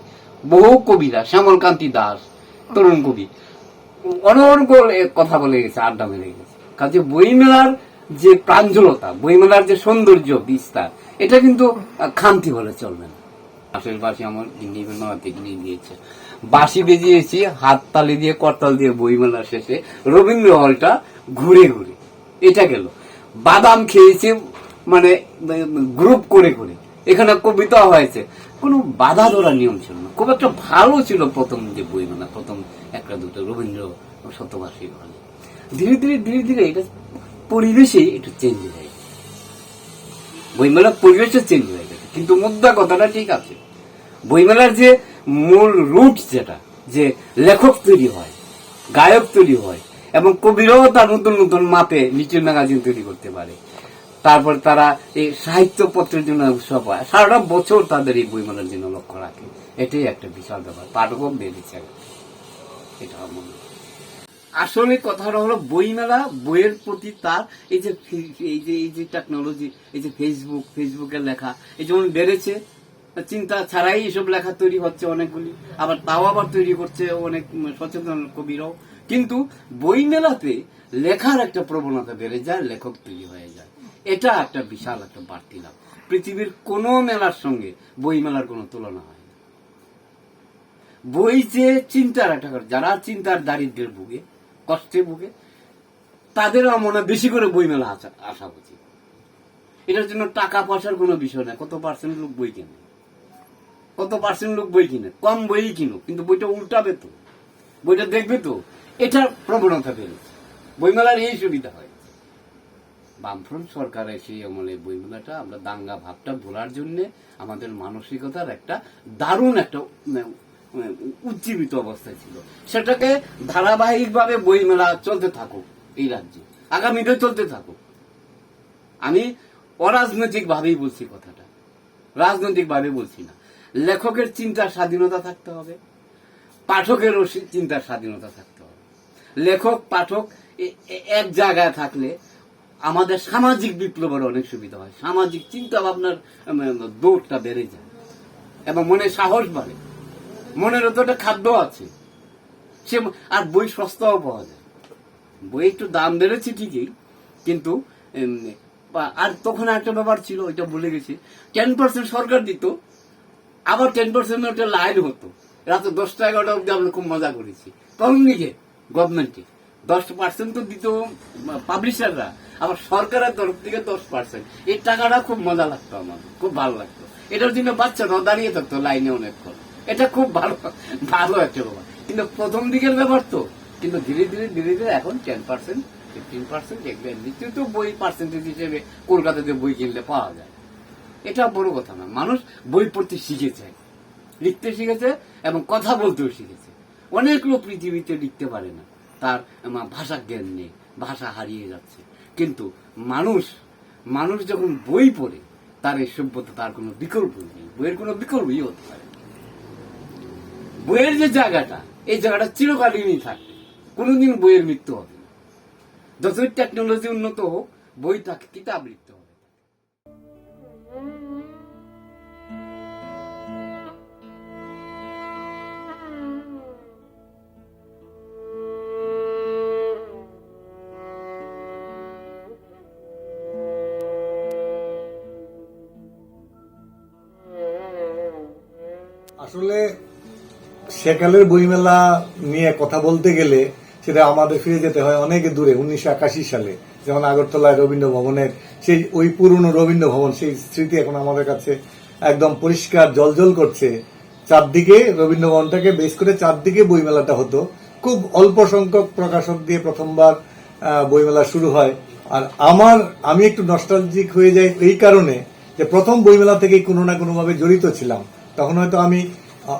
বহু কবিরা, শ্যামলকান্তি দাস, তরুণ কবি অনর্গ কথা বলে গেছে, আড্ডা মেরে গেছে। কাজে বইমেলার যে প্রাঞ্জলতা, বইমেলার যে সৌন্দর্য বিস্তার, এটা কিন্তু খামতি হলে চলবে না। বাঁশের বাঁশি আমার নিয়ে দিয়েছে, বাঁশি বেজিয়েছি হাত তালি দিয়ে, করতাল দিয়ে, বইমেলার শেষে রবীন্দ্র হলটা ঘুরে ঘুরে, এটা গেল। বাদাম খেয়েছে মানে গ্রুপ করে করে, এখানে কবিতা হয়েছে, কোনো বাধা ধরা নিয়ম ছিল না, খুব একটা ভালো ছিল প্রথম যে বইমেলা, প্রথম একটা দুটো রবীন্দ্র শতবার্ষিকী হলে। ধীরে ধীরে ধীরে ধীরে এটা পরিবেশে একটু চেঞ্জ হয়ে গেছে, বইমেলার পরিবেশে চেঞ্জ হয়ে গেছে, কিন্তু মুদ্রা কথাটা ঠিক আছে। বইমেলার যে মূল রুট, যেটা যে লেখক তৈরি হয়, গায়ক তৈরি হয়, এবং কবিরাও তার নতুন নতুন মাপে নিচের ম্যাগাজিন তৈরি করতে পারে, তারপর তারা এই সাহিত্যপত্রের জন্য উৎসব হয়, সারাটা বছর তাদের এই বইমেলার জন্য লক্ষ্য রাখে, এটাই একটা বিশাল ব্যাপার, পাঠকও বেড়েছে, এটা আমার মনে হয়। আসলে কথাটা হলো বইমেলা, বইয়ের প্রতি তার এই যে টেকনোলজি, এই যে ফেসবুকের লেখা, এই যেমন বেড়েছে, চিন্তা ছাড়াই এসব লেখা তৈরি হচ্ছে অনেকগুলি, আবার তাও আবার তৈরি করছে অনেক সচেতন কবিরাও, কিন্তু বইমেলাতে লেখার একটা প্রবণতা বেড়ে যায়, লেখক তৈরি হয়ে যায়, এটা একটা বিশাল একটা বাড়তি লাভ। পৃথিবীর কোন মেলার সঙ্গে বই মেলার কোনো তুলনা হয় না। বই যে চিন্তার একটা, যারা চিন্তার দারিদ্র্যের ভুগে, কষ্টে ভুগে, তাদের মনে বেশি করে বই মেলা আসা উচিত। এটার জন্য টাকা পয়সার কোনো বিষয় না, কত পার্সেন্ট লোক বই কেনে, কত পার্সেন্ট লোক বই কিনে, কম বই কিনো, কিন্তু বইটা উল্টাবে তো, বইটা দেখবে তো, এটার প্রবণতা বেড়েছে। বইমেলার এই সুবিধা হয়। বামফ্রন্ট সরকার এসে আমলে বইমেলাটা, আমরা দাঙ্গা ভাবটা ভোলার জন্য আমাদের মানসিকতার একটা দারুণ একটা উজ্জীবিত অবস্থায় ছিল, সেটাকে ধারাবাহিকভাবে বইমেলা চলতে থাকুক এই রাজ্যে, আগামীতে চলতে থাকুক। আমি অরাজনৈতিক ভাবেই বলছি কথাটা, রাজনৈতিক ভাবে বলছি না। লেখকের চিন্তার স্বাধীনতা থাকতে হবে, পাঠকেরও চিন্তার স্বাধীনতা থাকতে হবে। লেখক পাঠক এক জায়গায় থাকলে আমাদের সামাজিক বিপ্লবের অনেক সুবিধা হয়, সামাজিক চিন্তা ভাবনার দৌড়টা বেড়ে যায়, এবং মনে সাহস বাড়ে, মনের অতটা খাদ্য আছে সে, আর বই সস্তাও পাওয়া যায়। বই একটু দাম বেড়েছে ঠিকই, কিন্তু আর তখন একটা ব্যাপার ছিল, ওইটা ভুলে গেছি, 10% সরকার দিত, আবার 10% ওটা লাইন হতো, রাতে 10টা 11টা অব্দি আমরা খুব মজা করেছি। তখন লিখে গভর্নমেন্টে 10% তো দিত পাবলিশাররা, আবার সরকারের তরফ থেকে 10%, এই টাকাটা খুব মজা লাগতো, আমাদের খুব ভালো লাগতো। এটার জন্য বাচ্চারাও দাঁড়িয়ে থাকতো লাইনে অনেকক্ষণ, এটা খুব ভালো ভালো একটা ব্যাপার। কিন্তু প্রথম দিকের ব্যাপার তো, কিন্তু ধীরে ধীরে ধীরে ধীরে এখন 10%, 15% নিশ্চয়ই তো বই পার্সেন্টেজ হিসেবে কলকাতাতে বই কিনলে পাওয়া যায়। এটা বড় কথা না, মানুষ বই পড়তে শিখেছে, লিখতে শিখেছে, এবং কথা বলতেও শিখেছে। অনেক লোক পৃথিবীতে লিখতে পারে না, তার ভাষা জ্ঞান নেই, ভাষা হারিয়ে যাচ্ছে। কিন্তু মানুষ যখন বই পড়ে, তার এই সভ্যতা, তার কোনো বিকল্প নেই, বইয়ের কোনো বিকল্পই হতে পারে। বইয়ের যে জায়গাটা, এই জায়গাটা চিরকালীনই থাকবে, কোনোদিন বইয়ের মৃত্যু হবে না। যতই টেকনোলজি উন্নত হোক, বই তাকে কিতাব লিখতে হবে। আসলে সেকালের বইমেলা নিয়ে কথা বলতে গেলে সেটা আমাদের ফিরে যেতে হয় অনেক দূরে 1981 সালে, যেমন আগরতলায় রবীন্দ্র ভবনের সেই ওই পুরনো রবীন্দ্র ভবন, সেই স্মৃতি এখন আমাদের কাছে একদম পরিষ্কার জলজল করছে। চারদিকে রবীন্দ্র ভবনটাকে বেশ করে চারদিকে বইমেলাটা হতো, খুব অল্প সংখ্যক প্রকাশক দিয়ে প্রথমবার বইমেলা শুরু হয়। আর আমি একটু নস্টালজিক হয়ে যাই এই কারণে যে প্রথম বইমেলা থেকেই কোনো না কোনোভাবে জড়িত ছিলাম। তখন হয়তো আমি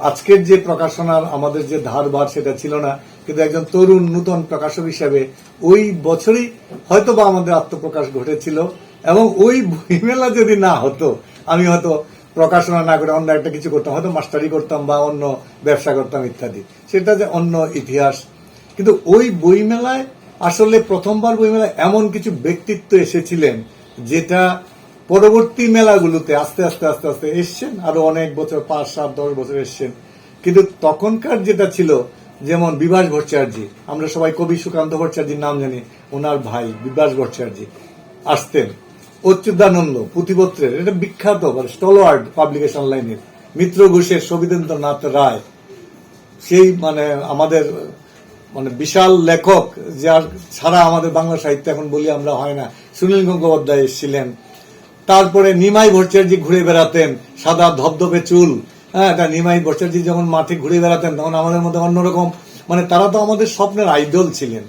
আজকের যে প্রকাশনার আমাদের যে ধারভার সেটা ছিল না, কিন্তু একজন তরুণ নূতন প্রকাশক হিসেবে ওই বছরই হয়তো বা আমাদের আত্মপ্রকাশ ঘটেছিল। এবং ওই বইমেলা যদি না হতো আমি হয়তো প্রকাশনা না করে অন্য একটা কিছু করতাম, হয়তো মাস্টারি করতাম বা অন্য ব্যবসা করতাম ইত্যাদি, সেটা যে অন্য ইতিহাস। কিন্তু ওই বইমেলায় আসলে প্রথমবার বইমেলায় এমন কিছু ব্যক্তিত্ব এসেছিলেন যেটা পরবর্তী মেলাগুলোতে আস্তে আস্তে আস্তে আস্তে এসছেন, আরো অনেক বছর 5, 7, 10 বছর এসছেন। কিন্তু তখনকার যেটা ছিল, যেমন বিভাস ভট্টাচার্য, আমরা সবাই কবি সুকান্ত ভট্টাচার্যের নাম জানি, ওনার ভাই বিভাস ভট্টাচার্য আসতেন। অচ্যুতানন্দ পুঁথিপত্রের এটা বিখ্যাত স্টলওয়ার্ড পাবলিকেশন লাইনের, মিত্র ঘোষের সবিদেন্দ্রনাথ রায়, সেই আমাদের বিশাল লেখক যার ছাড়া আমাদের বাংলা সাহিত্য এখন বলি আমরা হয় না, সুনীল গঙ্গোপাধ্যায় এসেছিলেন। তারপরে নিমাই ভট্টাচার্য ঘুরে বেড়াতেন, সাদা ধবধবে চুল। হ্যাঁ, এটা নিমাই ভট্টাচার্য যখন মাঠে ঘুরে বেড়াতেন তখন আমাদের মধ্যে অন্যরকম, তারা তো আমাদের স্বপ্নের আইডল ছিলেন।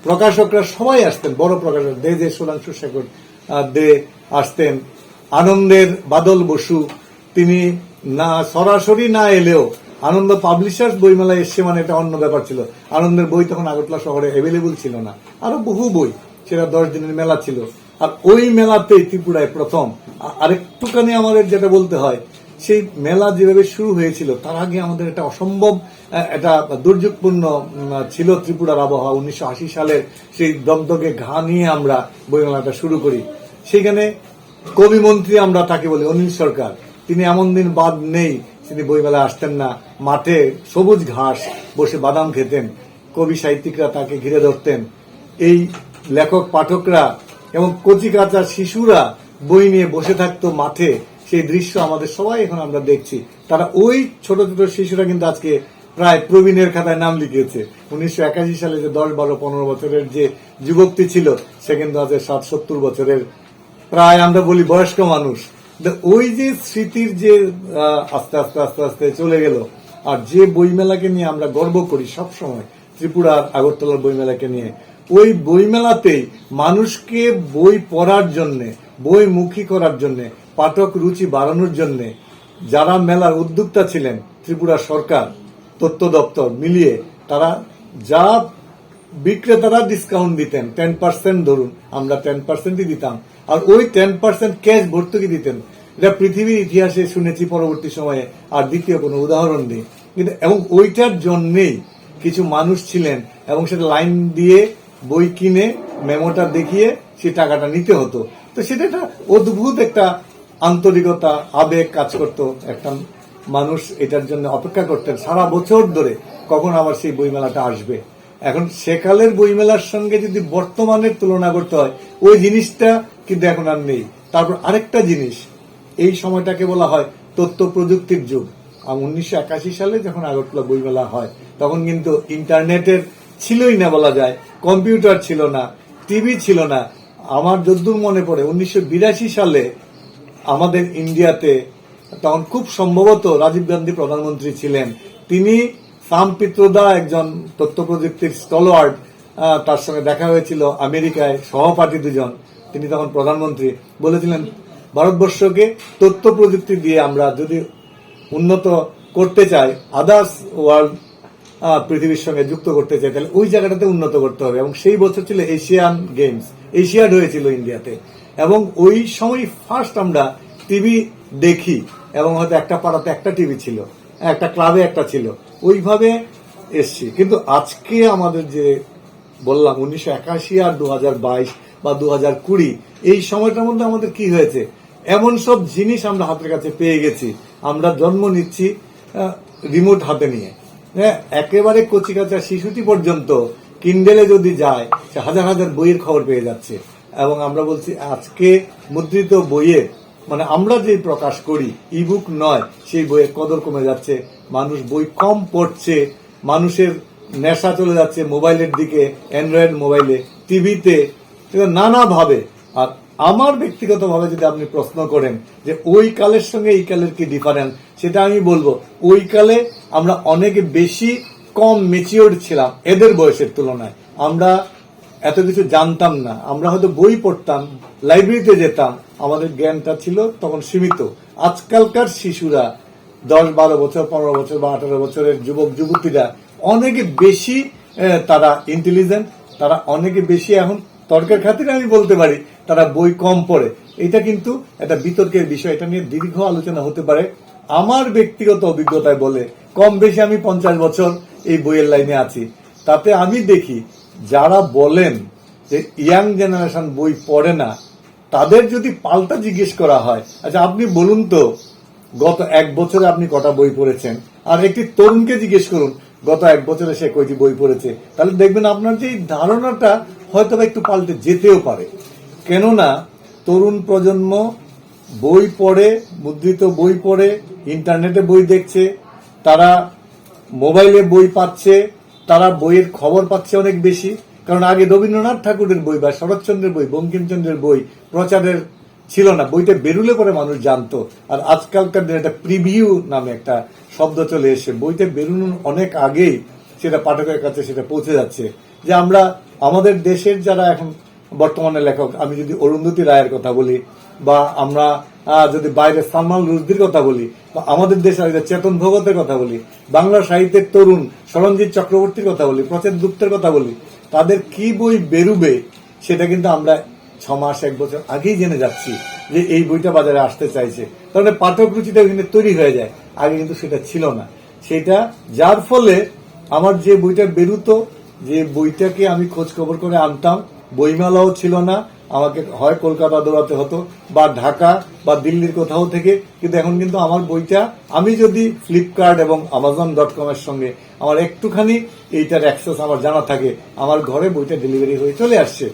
প্রকাশকরা সবাই আসতেন, বড় প্রকাশক দে সুধাংশু শেখর দে আসতেন, আনন্দের বাদল বসু, তিনি না সরাসরি না এলেও আনন্দ পাবলিশার্স বইমেলায় এসছে, এটা অন্য ব্যাপার ছিল। আনন্দের বই তখন আগরতলা শহরে অ্যাভেলেবল ছিল না, আরো বহু বই, সেটা 10 দিনের মেলা ছিল। আর ওই মেলাতেই ত্রিপুরায় প্রথম, আরেকটুখানি আমাদের যেটা বলতে হয়, সেই মেলা যেভাবে শুরু হয়েছিল তার আগে আমাদের একটা অসম্ভব একটা দুর্যোগপূর্ণ ছিল ত্রিপুরার আবহাওয়া। 1980 সালের সেই দগদগে ঘা নিয়ে আমরা বইমেলাটা শুরু করি। সেখানে কবি মন্ত্রী আমরা তাকে বলি, অনিল সরকার, তিনি এমন দিন বাদ নেই তিনি বইমেলায় আসতেন না। মাঠে সবুজ ঘাস বসে বাদাম খেতেন, কবি সাহিত্যিকরা তাকে ঘিরে ধরতেন, এই লেখক পাঠকরা এবং কচি কাঁচা শিশুরা বই নিয়ে বসে থাকতো মাঠে। সেই দৃশ্য আমাদের সবাই এখন আমরা দেখছি। তারা ওই ছোট ছোট শিশুরা কিন্তু আজকে প্রায় প্রবীণের খাতায় নাম লিখিয়েছে। 1981 সালে যে 10, 12, 15 বছরের যে যুবকটি ছিল সে কিন্তু আজ 60-70 বছরের প্রায় আমরা বলি বয়স্ক মানুষ। ওই যে স্মৃতির যে আস্তে আস্তে আস্তে আস্তে চলে গেল। আর যে বইমেলাকে নিয়ে আমরা গর্ব করি সবসময়, ত্রিপুরার আগরতলার বইমেলাকে নিয়ে, ওই বইমেলাতেই মানুষকে বই পড়ার জন্য, বইমুখী করার জন্য, পাঠক রুচি বাড়ানোর জন্য যারা মেলার উদ্যোক্তা ছিলেন, ত্রিপুরা সরকার, তথ্য দপ্তর মিলিয়ে তারা যা বিক্রেতারা ডিসকাউন্ট দিতেন 10% ধরুন, আমরা 10%ই দিতাম, আর ওই 10% ক্যাশ ভর্তুকি দিতেন। এটা পৃথিবীর ইতিহাসে শুনেছি পরবর্তী সময়ে, আর দ্বিতীয় কোনো উদাহরণ নেই। কিন্তু এবং ওইটার জন্যেই কিছু মানুষ ছিলেন এবং সেটা লাইন দিয়ে বই কিনে মেমোটা দেখিয়ে সে টাকাটা নিতে হতো। তো সেটা একটা অদ্ভুত একটা আন্তরিকতা, আবেগ কাজ করত। একটা মানুষ এটার জন্য অপেক্ষা করতেন সারা বছর ধরে, কখন আবার সেই বইমেলাটা আসবে। এখন সেকালের বইমেলার সঙ্গে যদি বর্তমানের তুলনা করতে হয়, ওই জিনিসটা কিন্তু এখন আর নেই। তারপর আরেকটা জিনিস, এই সময়টাকে বলা হয় তথ্য প্রযুক্তির যুগ। 1981 সালে যখন আগরতলা বইমেলা হয় তখন কিন্তু ইন্টারনেটের ছিলই না বলা যায়, কম্পিউটার ছিল না, টিভি ছিল না। আমার যদ্দূর মনে পড়ে 1982 সালে আমাদের ইন্ডিয়াতে তখন খুব সম্ভবত রাজীব গান্ধী প্রধানমন্ত্রী ছিলেন। তিনি সাম পিত্রোদা, একজন তথ্য প্রযুক্তির স্টলওয়ার্ড, তার সঙ্গে দেখা হয়েছিল আমেরিকায়, সহপাঠী দুজন, তিনি তখন প্রধানমন্ত্রী, বলেছিলেন ভারতবর্ষকে তথ্য প্রযুক্তি দিয়ে আমরা যদি উন্নত করতে চাই, আদার্স ওয়ার্ল্ড পৃথিবীর সঙ্গে যুক্ত করতে চাই, তাহলে ওই জায়গাটাতে উন্নত করতে হবে। এবং সেই বছর ছিল এশিয়ান গেমস, এশিয়াড হয়েছিল ইন্ডিয়াতে, এবং ওই সময় ফার্স্ট আমরা টিভি দেখি, এবং হয়তো একটা পাড়াতে একটা টিভি ছিল, একটা ক্লাবে একটা ছিল, ওইভাবে এসছি। কিন্তু আজকে আমাদের যে বললাম 1981 আর 2022 বা 2020, এই সময়টার মধ্যে আমাদের কি হয়েছে, এমন সব জিনিস আমরা হাতের কাছে পেয়ে গেছি। আমরা জন্ম নিচ্ছি রিমোট হাতে নিয়ে, হ্যাঁ, একেবারে কচিকাচা শিশুটি পর্যন্ত কিন্ডেলে যদি যায় সে হাজার হাজার বইয়ের খবর পেয়ে যাচ্ছে। এবং আমরা বলছি আজকে মুদ্রিত বইয়ের আমরা যে প্রকাশ করি, ইবুক নয়, সেই বইয়ের কদর কমে যাচ্ছে, মানুষ বই কম পড়ছে, মানুষের নেশা চলে যাচ্ছে মোবাইলের দিকে, অ্যান্ড্রয়েড মোবাইলে, টিভিতে, নানাভাবে। আর আমার ব্যক্তিগতভাবে যদি আপনি প্রশ্ন করেন যে ওই কালের সঙ্গে এই কালের কি ডিফারেন্স, সেটা আমি বলবো ওই কালে আমরা অনেক বেশি কম ম্যাচিওর ছিলাম এদের বয়সের তুলনায়। আমরা এত কিছু জানতাম না, আমরা হয়তো বই পড়তাম, লাইব্রেরিতে যেতাম, আমাদের জ্ঞানটা ছিল তখন সীমিত। আজকালকার শিশুরা 10-12 বছর, 15 বছর বা 18 বছরের যুবক যুবতীরা অনেক বেশি তারা ইন্টেলিজেন্ট, তারা অনেক বেশি এখন তর্কের খাতিরে আমি বলতে পারি তারা বই কম পড়ে। এটা কিন্তু একটা বিতর্কের বিষয়, এটা নিয়ে দীর্ঘ আলোচনা হতে পারে। আমার ব্যক্তিগত অভিজ্ঞতায় বলে কম বেশি আমি 50 বছর এই বইয়ের লাইনে আছি, তাতে আমি দেখি যারা বলেন যে ইয়াং জেনারেশন বই পড়ে না, তাদের যদি পাল্টা জিজ্ঞেস করা হয়, আচ্ছা আপনি বলুন তো গত 1 বছরে আপনি কটা বই পড়েছেন, আর একটি তরুণকে জিজ্ঞেস করুন গত 1 বছরে সে কয়টি বই পড়েছে, তাহলে দেখবেন আপনার যে ধারণাটা হয়তো একটু পাল্টে যেতেও পারে। কেননা তরুণ প্রজন্ম বই পড়ে, মুদ্রিত বই পড়ে, ইন্টারনেটে বই দেখছে, তারা মোবাইলে বই পাচ্ছে, তারা বইয়ের খবর পাচ্ছে অনেক বেশি। কারণ আগে রবীন্দ্রনাথ ঠাকুরের বই বা শরৎচন্দ্রের বই, বঙ্কিমচন্দ্রের বই প্রচারের ছিল না, বইটা বেরুলে পরে মানুষ জানতো। আর আজকালকার দিনে একটা প্রিভিউ নামে একটা শব্দ চলে এসে বইটা বেরোনোর অনেক আগেই সেটা পাঠকের কাছে সেটা পৌঁছে যাচ্ছে। যে আমরা আমাদের দেশের যারা এখন বর্তমানে লেখক, আমি যদি অরুন্ধতী রায়ের কথা বলি, বা আমরা যদি বাইরে সালমান রুশদির কথা বলি, বা আমাদের দেশে চেতন ভগতের কথা বলি, বাংলা সাহিত্যের তরুণ সরঞ্জিৎ চক্রবর্তীর কথা বলি, প্রচেত গুপ্তের কথা বলি, তাদের কি বই বেরুবে সেটা কিন্তু আমরা 6 মাস 1 বছর আগেই জেনে যাচ্ছি যে এই বইটা বাজারে আসতে চাইছে। তাহলে পাঠক রুচিটা কিন্তু তৈরি হয়ে যায়, আগে কিন্তু সেটা ছিল না। সেটা যার ফলে আমার যে বইটা বেরুতো, যে বইটাকে আমি খোঁজ খবর করে আনতাম, বইমেলাও ছিল না, আমাকে হয় কলকাতা দৌড়াতে হতো বা ঢাকা বা দিল্লির কোথাও থেকে। কিন্তু এখন কিন্তু আমার বইটা আমি যদি ফ্লিপকার্ট এবং Amazon.com এর সঙ্গে আমার একটুখানি এইটার অ্যাক্সেস আমার জানা থাকে, আমার ঘরে বইটা ডেলিভারি হয়ে চলে আসছে।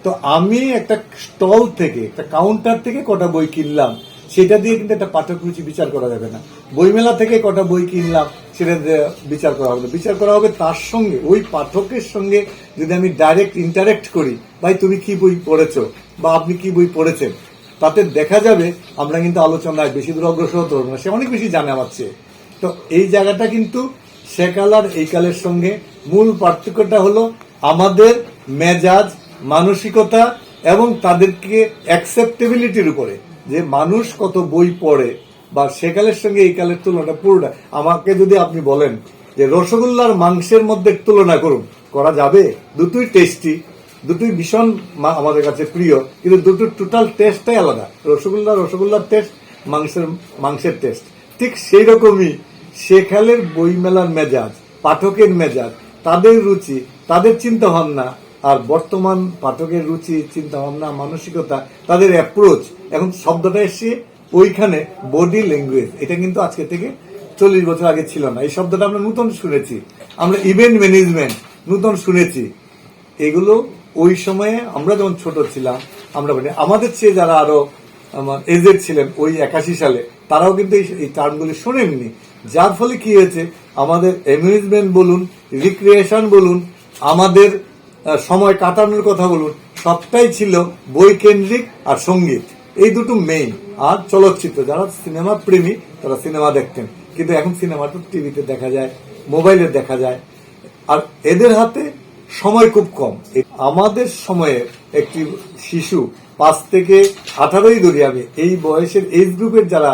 তো আমি একটা স্টল থেকে, একটা কাউন্টার থেকে কটা বই কিনলাম, সেটা দিয়ে কিন্তু একটা পাঠক রুচি বিচার করা যাবে না। বইমেলা থেকে কটা বই কিনলাম সেটা বিচার করা হবে না, বিচার করা হবে তার সঙ্গে, ওই পাঠকের সঙ্গে যদি আমি ডাইরেক্ট ইন্টারেক্ট করি, ভাই তুমি কি বই পড়েছো বা আপনি কি বই পড়েছেন, তাতে দেখা যাবে আমরা কিন্তু আলোচনায় বেশি দূর অগ্রসর হতে পারবো না, সে অনেক বেশি জানে আমার চেয়ে। তো এই জায়গাটা কিন্তু সে কাল আর এই কালের সঙ্গে মূল পার্থক্যটা হলো আমাদের মেজাজ, মানসিকতা এবং তাদেরকে অ্যাকসেপ্টেবিলিটির উপরে, যে মানুষ কত বই পড়ে বা সেকালের সঙ্গে এই কালের তুলনাটা পুরোটা। আমাকে যদি আপনি বলেন যে রসগোল্লার মাংসের মধ্যে তুলনা করুন, করা যাবে? দুটোই টেস্টি, দুটোই ভীষণ আমাদের কাছে প্রিয়, কিন্তু দুটোর টোটাল টেস্টটাই আলাদা। রসগোল্লার টেস্ট, মাংসের টেস্ট। ঠিক সেই রকমই সেকালের বইমেলার মেজাজ, পাঠকের মেজাজ, তাদের রুচি, তাদের চিন্তা ভাবনা, আর বর্তমান পাঠকের রুচি, চিন্তা ভাবনা, মানসিকতা, তাদের অ্যাপ্রোচ, এখন শব্দটা এসে ওইখানে বডি ল্যাঙ্গুয়েজ, এটা কিন্তু আজকে থেকে 40 বছর আগে ছিল না। এই শব্দটা আমরা নতুন শুনেছি, আমরা ইভেন্ট ম্যানেজমেন্ট নতুন শুনেছি। এগুলো ওই সময়ে আমরা যখন ছোট ছিলাম, আমরা আমাদের চেয়ে যারা আরো এজেড ছিলেন ওই 81 সালে, তারাও কিন্তু এই টার্মগুলি শোনেননি। যার ফলে কি হয়েছে, আমাদের অ্যামিউজমেন্ট বলুন, রিক্রিয়েশন বলুন, আমাদের সময় কাটানোর কথা বলুন, সবটাই ছিল বই কেন্দ্রিক আর সঙ্গীত, এই দুটো মেইন। আর চলচ্চিত্র, যারা সিনেমা প্রেমী তারা সিনেমা দেখতেন, কিন্তু এখন সিনেমাটা টিভিতে দেখা যায়, মোবাইলে দেখা যায়, আর এদের হাতে সময় খুব কম। আমাদের সময়ে একটি শিশু 5 থেকে 18 ধরি আমি, এই বয়সের এজ গ্রুপের যারা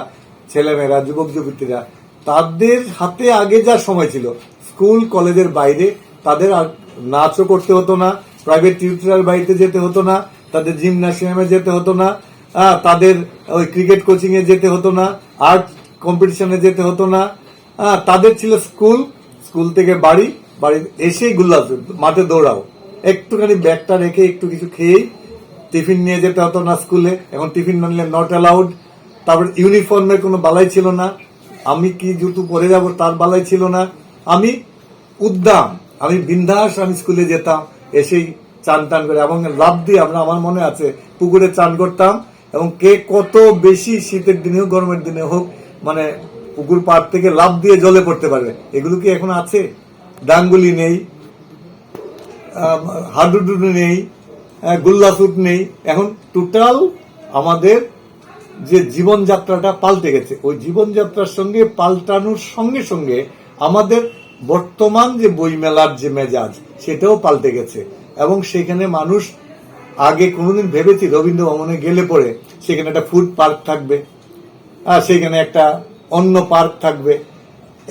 ছেলেমেয়েরা, যুবক যুবতীরা, তাদের হাতে আগে যা সময় ছিল, স্কুল কলেজের বাইরে তাদের আর নাচও করতে হতো না, প্রাইভেট টিউটরের বাড়িতে যেতে হতো না, তাদের জিমনাসিয়ামে যেতে হতো না, তাদের ওই ক্রিকেট কোচিং এ যেতে হতো না, আর্ট কম্পিটিশনে যেতে হতো না। তাদের ছিল স্কুল থেকে বাড়ি এসেই গুল্লা মাঠে দৌড়াও, একটুখানি ব্যাগটা রেখে একটু কিছু খেয়েই টিফিন নিয়ে যেতে হতো না স্কুলে। এখন টিফিন না নিলে নট অ্যালাউড। তারপর ইউনিফর্মের কোনো বালাই ছিল না, আমি কি জুতো পরে যাব তার বালাই ছিল না। আমি উদ্দাম, আমি বিন্দাস আমি স্কুলে যেতাম, এসেই চান টান করে এবং লাফ দিয়ে, আমার মনে আছে পুকুরে চান করতাম, এবং কে কত বেশি শীতের দিনে হোক গরমের দিনে হোক, মানে পুকুর পাড় থেকে লাফ দিয়ে জলে পড়তে পারবে, এগুলো কি এখন আছে? ডাঙ্গুলি নেই, হাডুডুডু নেই, গুল্লাসুট নেই। এখন টোটাল আমাদের যে জীবনযাত্রাটা পাল্টে গেছে, ওই জীবনযাত্রার সঙ্গে পাল্টানোর সঙ্গে সঙ্গে আমাদের বর্তমান যে বইমেলার যে মেজাজ সেটাও পাল্টে গেছে। এবং সেখানে মানুষ আগে কোনোদিন ভেবেছি রবীন্দ্র ভবনে গেলে পরে সেখানে একটা ফুড পার্ক থাকবে, আর সেখানে একটা অন্য পার্ক থাকবে,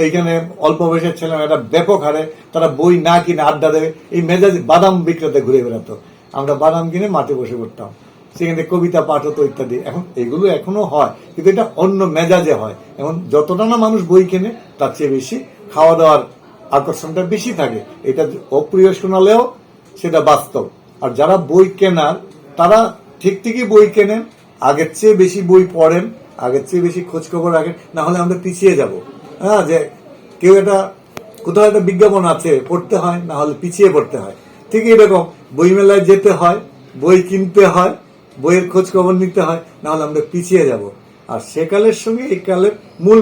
এইখানে অল্প বয়সের ছেলেমেয়েরা ব্যাপক হারে তারা বই না কিনে আড্ডা দেবে। এই মেজাজ বাদাম বিক্রেতা ঘুরে বেড়াতো, আমরা বাদাম কিনে মাঠে বসে পড়তাম, সেখানে কবিতা পাঠ হতো ইত্যাদি। এখন এগুলো এখনো হয়, কিন্তু এটা অন্য মেজাজে হয়। এখন যতটা না মানুষ বই কেনে তার চেয়ে বেশি খাওয়া দাওয়ার আকর্ষণটা বেশি থাকে। এটা অপ্রিয় শোনালেও সেটা বাস্তব। আর যারা বই কেনার তারা ঠিকই বই কেনেন, আগের চেয়ে বেশি বই পড়েন, আগের চেয়ে বেশি খোঁজ খবর রাখেন, না হলে আমরা পিছিয়ে যাব। হ্যাঁ, যে কেউ এটা কোথাও একটা বিজ্ঞাপন আছে পড়তে হয়, না হলে পিছিয়ে পড়তে হয়। ঠিক এরকম বইমেলায় যেতে হয়, বই কিনতে হয়, বইয়ের খোঁজ খবর নিতে হয়, না হলে আমরা পিছিয়ে যাব। আর সেকালের সঙ্গে এই কালের মূল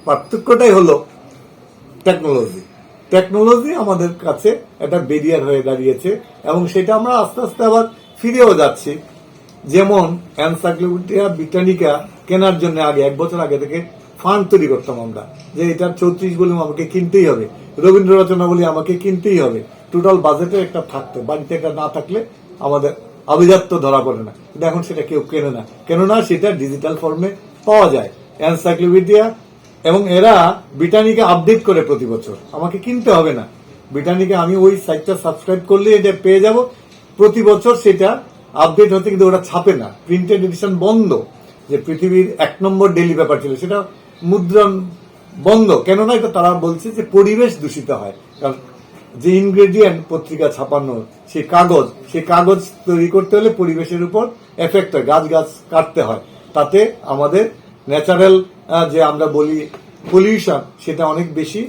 পার্থক্যটাই হলো টেকনোলজি। টেকনোলজি আমাদের কাছে একটা ব্যারিয়ার হয়ে দাঁড়িয়েছে, এবং সেটা আমরা আস্তে আস্তে আবার ফিরেও যাচ্ছি। যেমন এনসাইক্লোপিডিয়া ব্রিটানিকা কেনার জন্য আগে 1 বছর আগে থেকে ফান্ড তৈরি করতাম আমরা, যে এটার 34 ভলিউম আমাকে কিনতেই হবে, রবীন্দ্র রচনাবলী আমাকে কিনতেই হবে। টোটাল বাজেটে একটা থাকতো, বাড়িতে একটা না থাকলে আমাদের আভিজাত্য ধরা পড়ে না। কিন্তু এখন সেটা কেউ কেনে না, কেননা সেটা ডিজিটাল ফর্মে পাওয়া যায় এনসাইক্লোপিডিয়া। এবং এরা ব্রিটানিকা আপডেট করে প্রতি বছর, আমাকে কিনতে হবে না। ব্রিটানিকা আমি ওই সাইটটা সাবস্ক্রাইব করলে এটা পেয়ে যাব প্রতি বছর, সেটা আপডেট হচ্ছে। কিন্তু ওরা ছাপে না, প্রিন্টেড এডিশন বন্ধ। যে পৃথিবীর 1 নম্বর ডেইলি পেপার ছিল সেটা মুদ্রণ বন্ধ, কেননা এটা তারা বলছে যে পরিবেশ দূষিত হয়। কারণ যে ইনগ্রেডিয়েন্ট পত্রিকা ছাপানোর সেই কাগজ তৈরি করতে হলে পরিবেশের উপর এফেক্ট হয়, গাছ কাটতে হয়, তাতে আমাদের ন্যাচারাল যে আমরা বলি পলিউশন সেটা অনেক বেশি।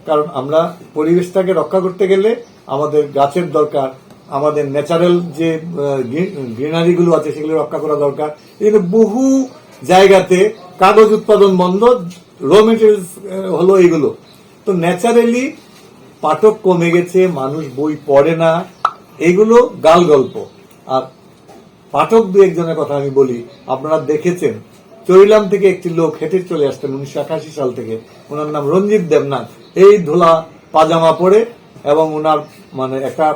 কারণ আমরা পরিবেশটাকে রক্ষা করতে গেলে আমাদের গাছের দরকার, আমাদের ন্যাচারাল যে গ্রিনারি গুলো আছে সেগুলো রক্ষা করা দরকার। এখানে বহু জায়গাতে কাগজ উৎপাদন বন্ধ, র মেটেরিয়ালস হলো এগুলো। তো ন্যাচারালি পাঠক কমে গেছে, মানুষ বই পড়ে না, এগুলো গাল গল্প। আর পাঠক 2-1 কথা আমি বলি, আপনারা দেখেছেন চরিলাম থেকে একটি লোক হেঁটে চলে আসতেন 1981 সাল থেকে, ওনার নাম রঞ্জিত দেবনাথ। এই ধোলা পাজামা পরে এবং ওনার মানে একটা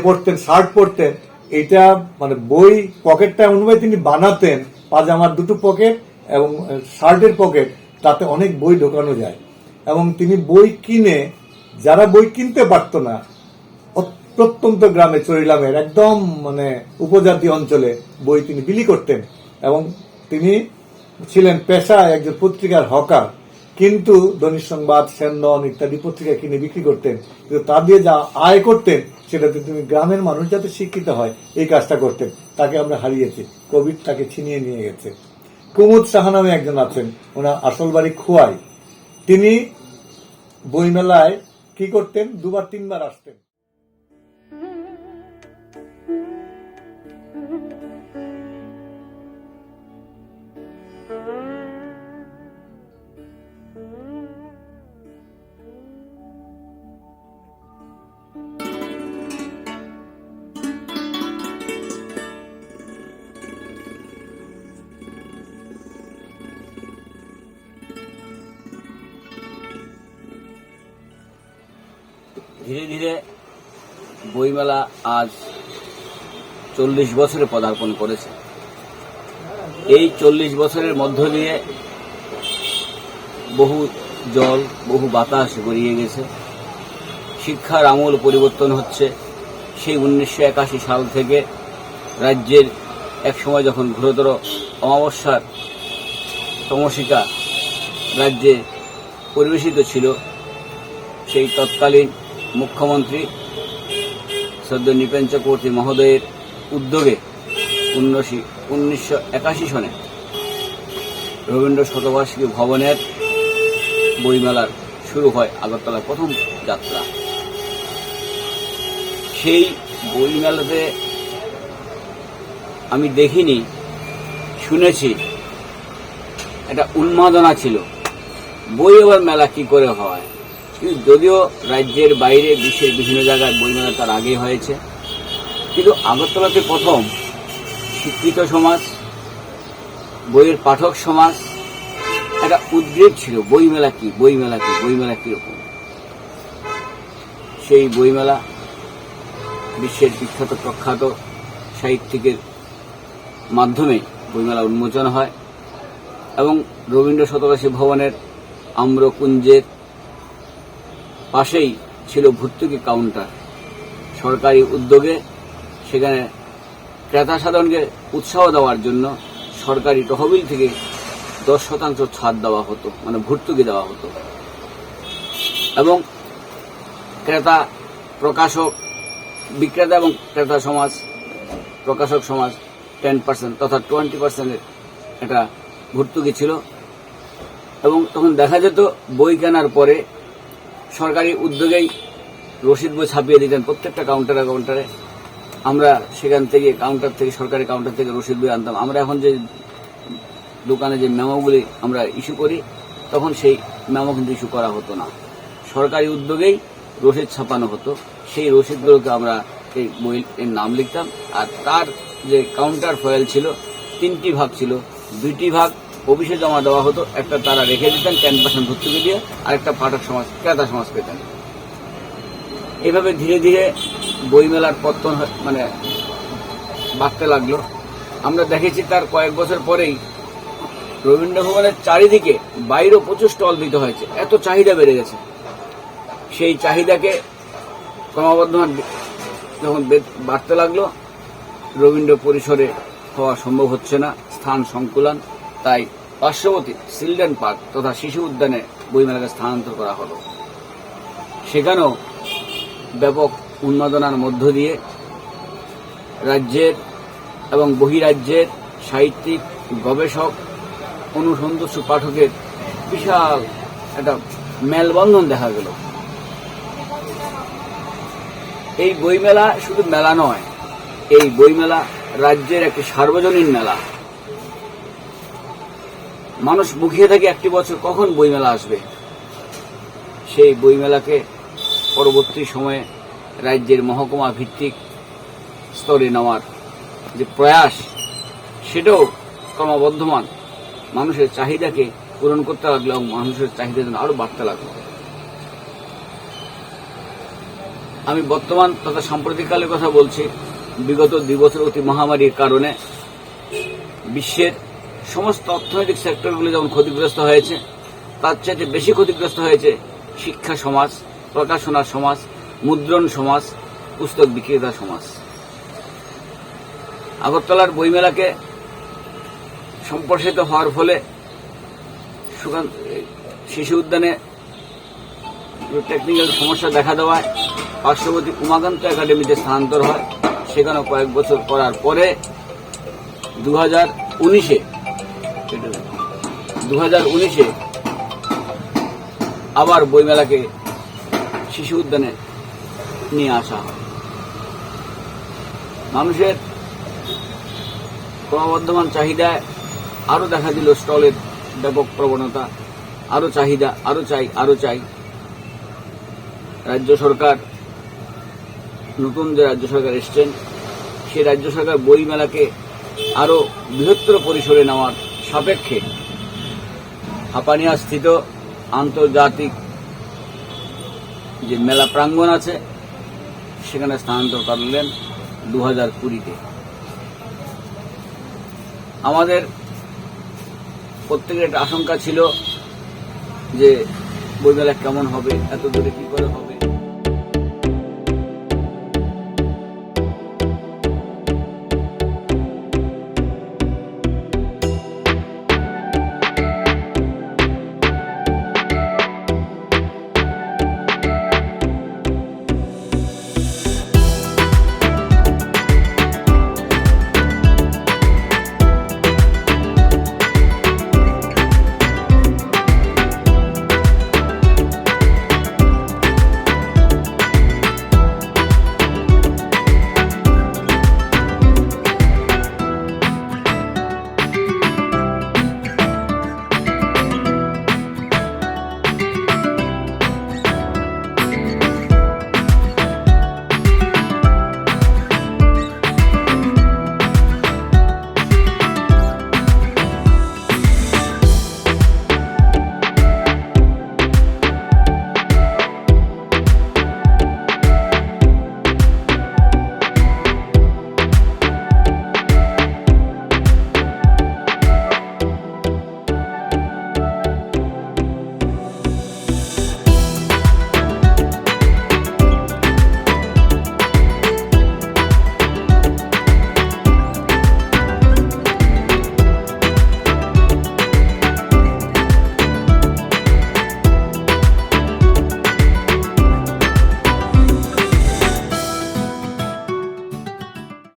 পড়তেন, শার্ট পরতেন, এটা মানে বই পকেটটা অনুযায়ী তিনি বানাতেন, পাজামার 2টো পকেট এবং শার্টের পকেট, তাতে অনেক বই ঢোকানো যায়। এবং তিনি বই কিনে, যারা বই কিনতে পারত না, প্রত্যন্ত গ্রামে চরিলামের একদম মানে উপজাতি অঞ্চলে বই তিনি বিলি করতেন। এবং তিনি ছিলেন পেশায় একজন পত্রিকার হকার, কিন্তু দৈনিক সংবাদ, সেনদন ইত্যাদি পত্রিকা কিনে বিক্রি করতেন। কিন্তু তা দিয়ে যা আয় করতেন সেটাতে তিনি গ্রামের মানুষ যাতে শিক্ষিত হয় এই কাজটা করতেন। তাকে আমরা হারিয়েছি, কোভিড তাকে ছিনিয়ে নিয়ে গেছে। কুমুদ সাহা নামে একজন আছেন, ওনার আসল বাড়ি খোয়াই। তিনি বইমেলায় কি করতেন, 2-3 বার আসতেন। ধীরে ধীরে বইমেলা আজ 40 বছরে পদার্পণ করেছে। এই 40 বছরের মধ্য দিয়ে বহু জল, বহু বাতাস গড়িয়ে গেছে, শিক্ষার আমূল পরিবর্তন হচ্ছে। সেই 1981 সাল থেকে রাজ্যের একসময় যখন ঘোরতর অমাবস্যার তমশিকা রাজ্যে পরিবেশিত ছিল, সেই তৎকালীন মুখ্যমন্ত্রী সদ্য নৃপেন চক্রবর্তী মহোদয়ের উদ্যোগে 1981 সনে রবীন্দ্র শতবার্ষিকী ভবনের বইমেলার শুরু হয় আগরতলার প্রথম যাত্রা। সেই বইমেলাতে আমি দেখিনি, শুনেছি, একটা উন্মাদনা ছিল। বই আবার মেলা কি করে হয়, কিন্তু যদিও রাজ্যের বাইরে বিশ্বের বিভিন্ন জায়গায় বইমেলা তার আগে হয়েছে, কিন্তু আগরতলাতে প্রথম শিক্ষিত সমাজ, বইয়ের পাঠক সমাজ একটা উদ্বেগ ছিল, বইমেলা কি, বইমেলা কি, বইমেলা কিরকম। সেই বইমেলা বিশ্বের বিখ্যাত প্রখ্যাত সাহিত্যিকের মাধ্যমে বইমেলা উন্মোচন হয় এবং রবীন্দ্র শতবার্ষিকী ভবনের আম্রকুঞ্জের পাশেই ছিল ভর্তুকি কাউন্টার। সরকারি উদ্যোগে সেখানে ক্রেতা সাধারণকে উৎসাহ দেওয়ার জন্য সরকারি তহবিল থেকে 10% ছাড় দেওয়া হতো, মানে ভর্তুকি দেওয়া হতো, এবং ক্রেতা প্রকাশক বিক্রেতা এবং ক্রেতা সমাজ, প্রকাশক সমাজ 10% তথা 20% একটা ভর্তুকি ছিল। এবং তখন দেখা যেত বই কেনার পরে সরকারি উদ্যোগেই রসিদ বই ছাপিয়ে দিতেন প্রত্যেকটা কাউন্টারে কাউন্টারে। আমরা সেখান থেকে কাউন্টার থেকে, সরকারি কাউন্টার থেকে রসিদ বই আনতাম। আমরা এখন যে দোকানে যে মেমোগুলি আমরা ইস্যু করি, তখন সেই মেমো কিন্তু ইস্যু করা হতো না, সরকারি উদ্যোগেই রসিদ ছাপানো হতো। সেই রসিদগুলোকে আমরা এই বইয়ের নাম লিখতাম। আর তার যে কাউন্টার ফয়েল ছিল 3টি ভাগ ছিল, 2টি ভাগ অফিসে জমা দেওয়া হতো, একটা তারা রেখে দিতেন 10% ভর্তুকি দিয়ে, আর একটা পাঠক সমাজ, ক্রেতা সমাজ পেতেন। এইভাবে ধীরে ধীরে বইমেলার পত্তন মানে বাড়তে লাগলো। আমরা দেখেছি তার কয়েক বছর পরেই রবীন্দ্র ভবনের চারিদিকে বাইরেও প্রচুর স্টল দিতে হয়েছে, এত চাহিদা বেড়ে গেছে। সেই চাহিদাকে ক্রমবর্ধমান যখন বাড়তে লাগলো, রবীন্দ্র পরিসরে হওয়া সম্ভব হচ্ছে না স্থান সংকুলন, তাই পার্শ্ববর্তী চিলড্রেন পার্ক তথা শিশু উদ্যানে বইমেলাকে স্থানান্তর করা হলো। সেখানেও ব্যাপক উন্মাদনার মধ্য দিয়ে রাজ্যের এবং বহিরাজ্যের সাহিত্যিক, গবেষক, অনুসন্ধিৎসু পাঠকের বিশাল একটা মেলবন্ধন দেখা গেল। এই বইমেলা শুধু মেলা নয়, এই বইমেলা রাজ্যের একটি সার্বজনীন মেলা। মানুষ মুখিয়ে থাকে একটি বছর কখন বইমেলা আসবে। সেই বইমেলাকে পরবর্তী সময়ে রাজ্যের মহকুমা ভিত্তিক স্তরে নেওয়ার যে প্রয়াস, সেটাও ক্রমবর্ধমান মানুষের চাহিদাকে পূরণ করতে লাগলো এবং মানুষের চাহিদা যেন আরো বাড়তে লাগলো। আমি বর্তমান তথা সাম্প্রতিককালের কথা বলছি। বিগত 2 বছর অতি মহামারীর কারণে বিশ্বের সমস্ত অর্থনৈতিক সেক্টরগুলি যেমন ক্ষতিগ্রস্ত হয়েছে, তার চাইতে বেশি ক্ষতিগ্রস্ত হয়েছে শিক্ষা সমাজ, প্রকাশনা সমাজ, মুদ্রণ সমাজ, পুস্তক বিক্রেতা সমাজ। আগরতলার বইমেলাকে সম্প্রসারিত হওয়ার ফলে শিশু উদ্যানে টেকনিক্যাল সমস্যা দেখা দেওয়ায় পার্শ্ববর্তী উমাকান্ত একাডেমিতে স্থানান্তর হয়। সেখানেও কয়েক বছর করার পরে 2019-এ আবার বইমেলাকে শিশু উদ্যানে নিয়ে আসা হয়। মানুষের ক্রমবর্ধমান চাহিদায় আরো দেখা দিল স্টলের ব্যাপক প্রবণতা, আরো চাহিদা, আরো চাই, আরো চাই। রাজ্য সরকার, নতুন যে রাজ্য সরকার এসছেন, সেই রাজ্য সরকার বইমেলাকে আরো বৃহত্তর পরিসরে নেওয়ার সাপেক্ষে হাপানিয়া স্থিত আন্তর্জাতিক যে মেলা প্রাঙ্গণ আছে সেখানে স্থানান্তর করলেন 2020-তে। আমাদের প্রত্যেকের একটা আশঙ্কা ছিল যে বইমেলা কেমন হবে, এত দূরে কি করে হবে।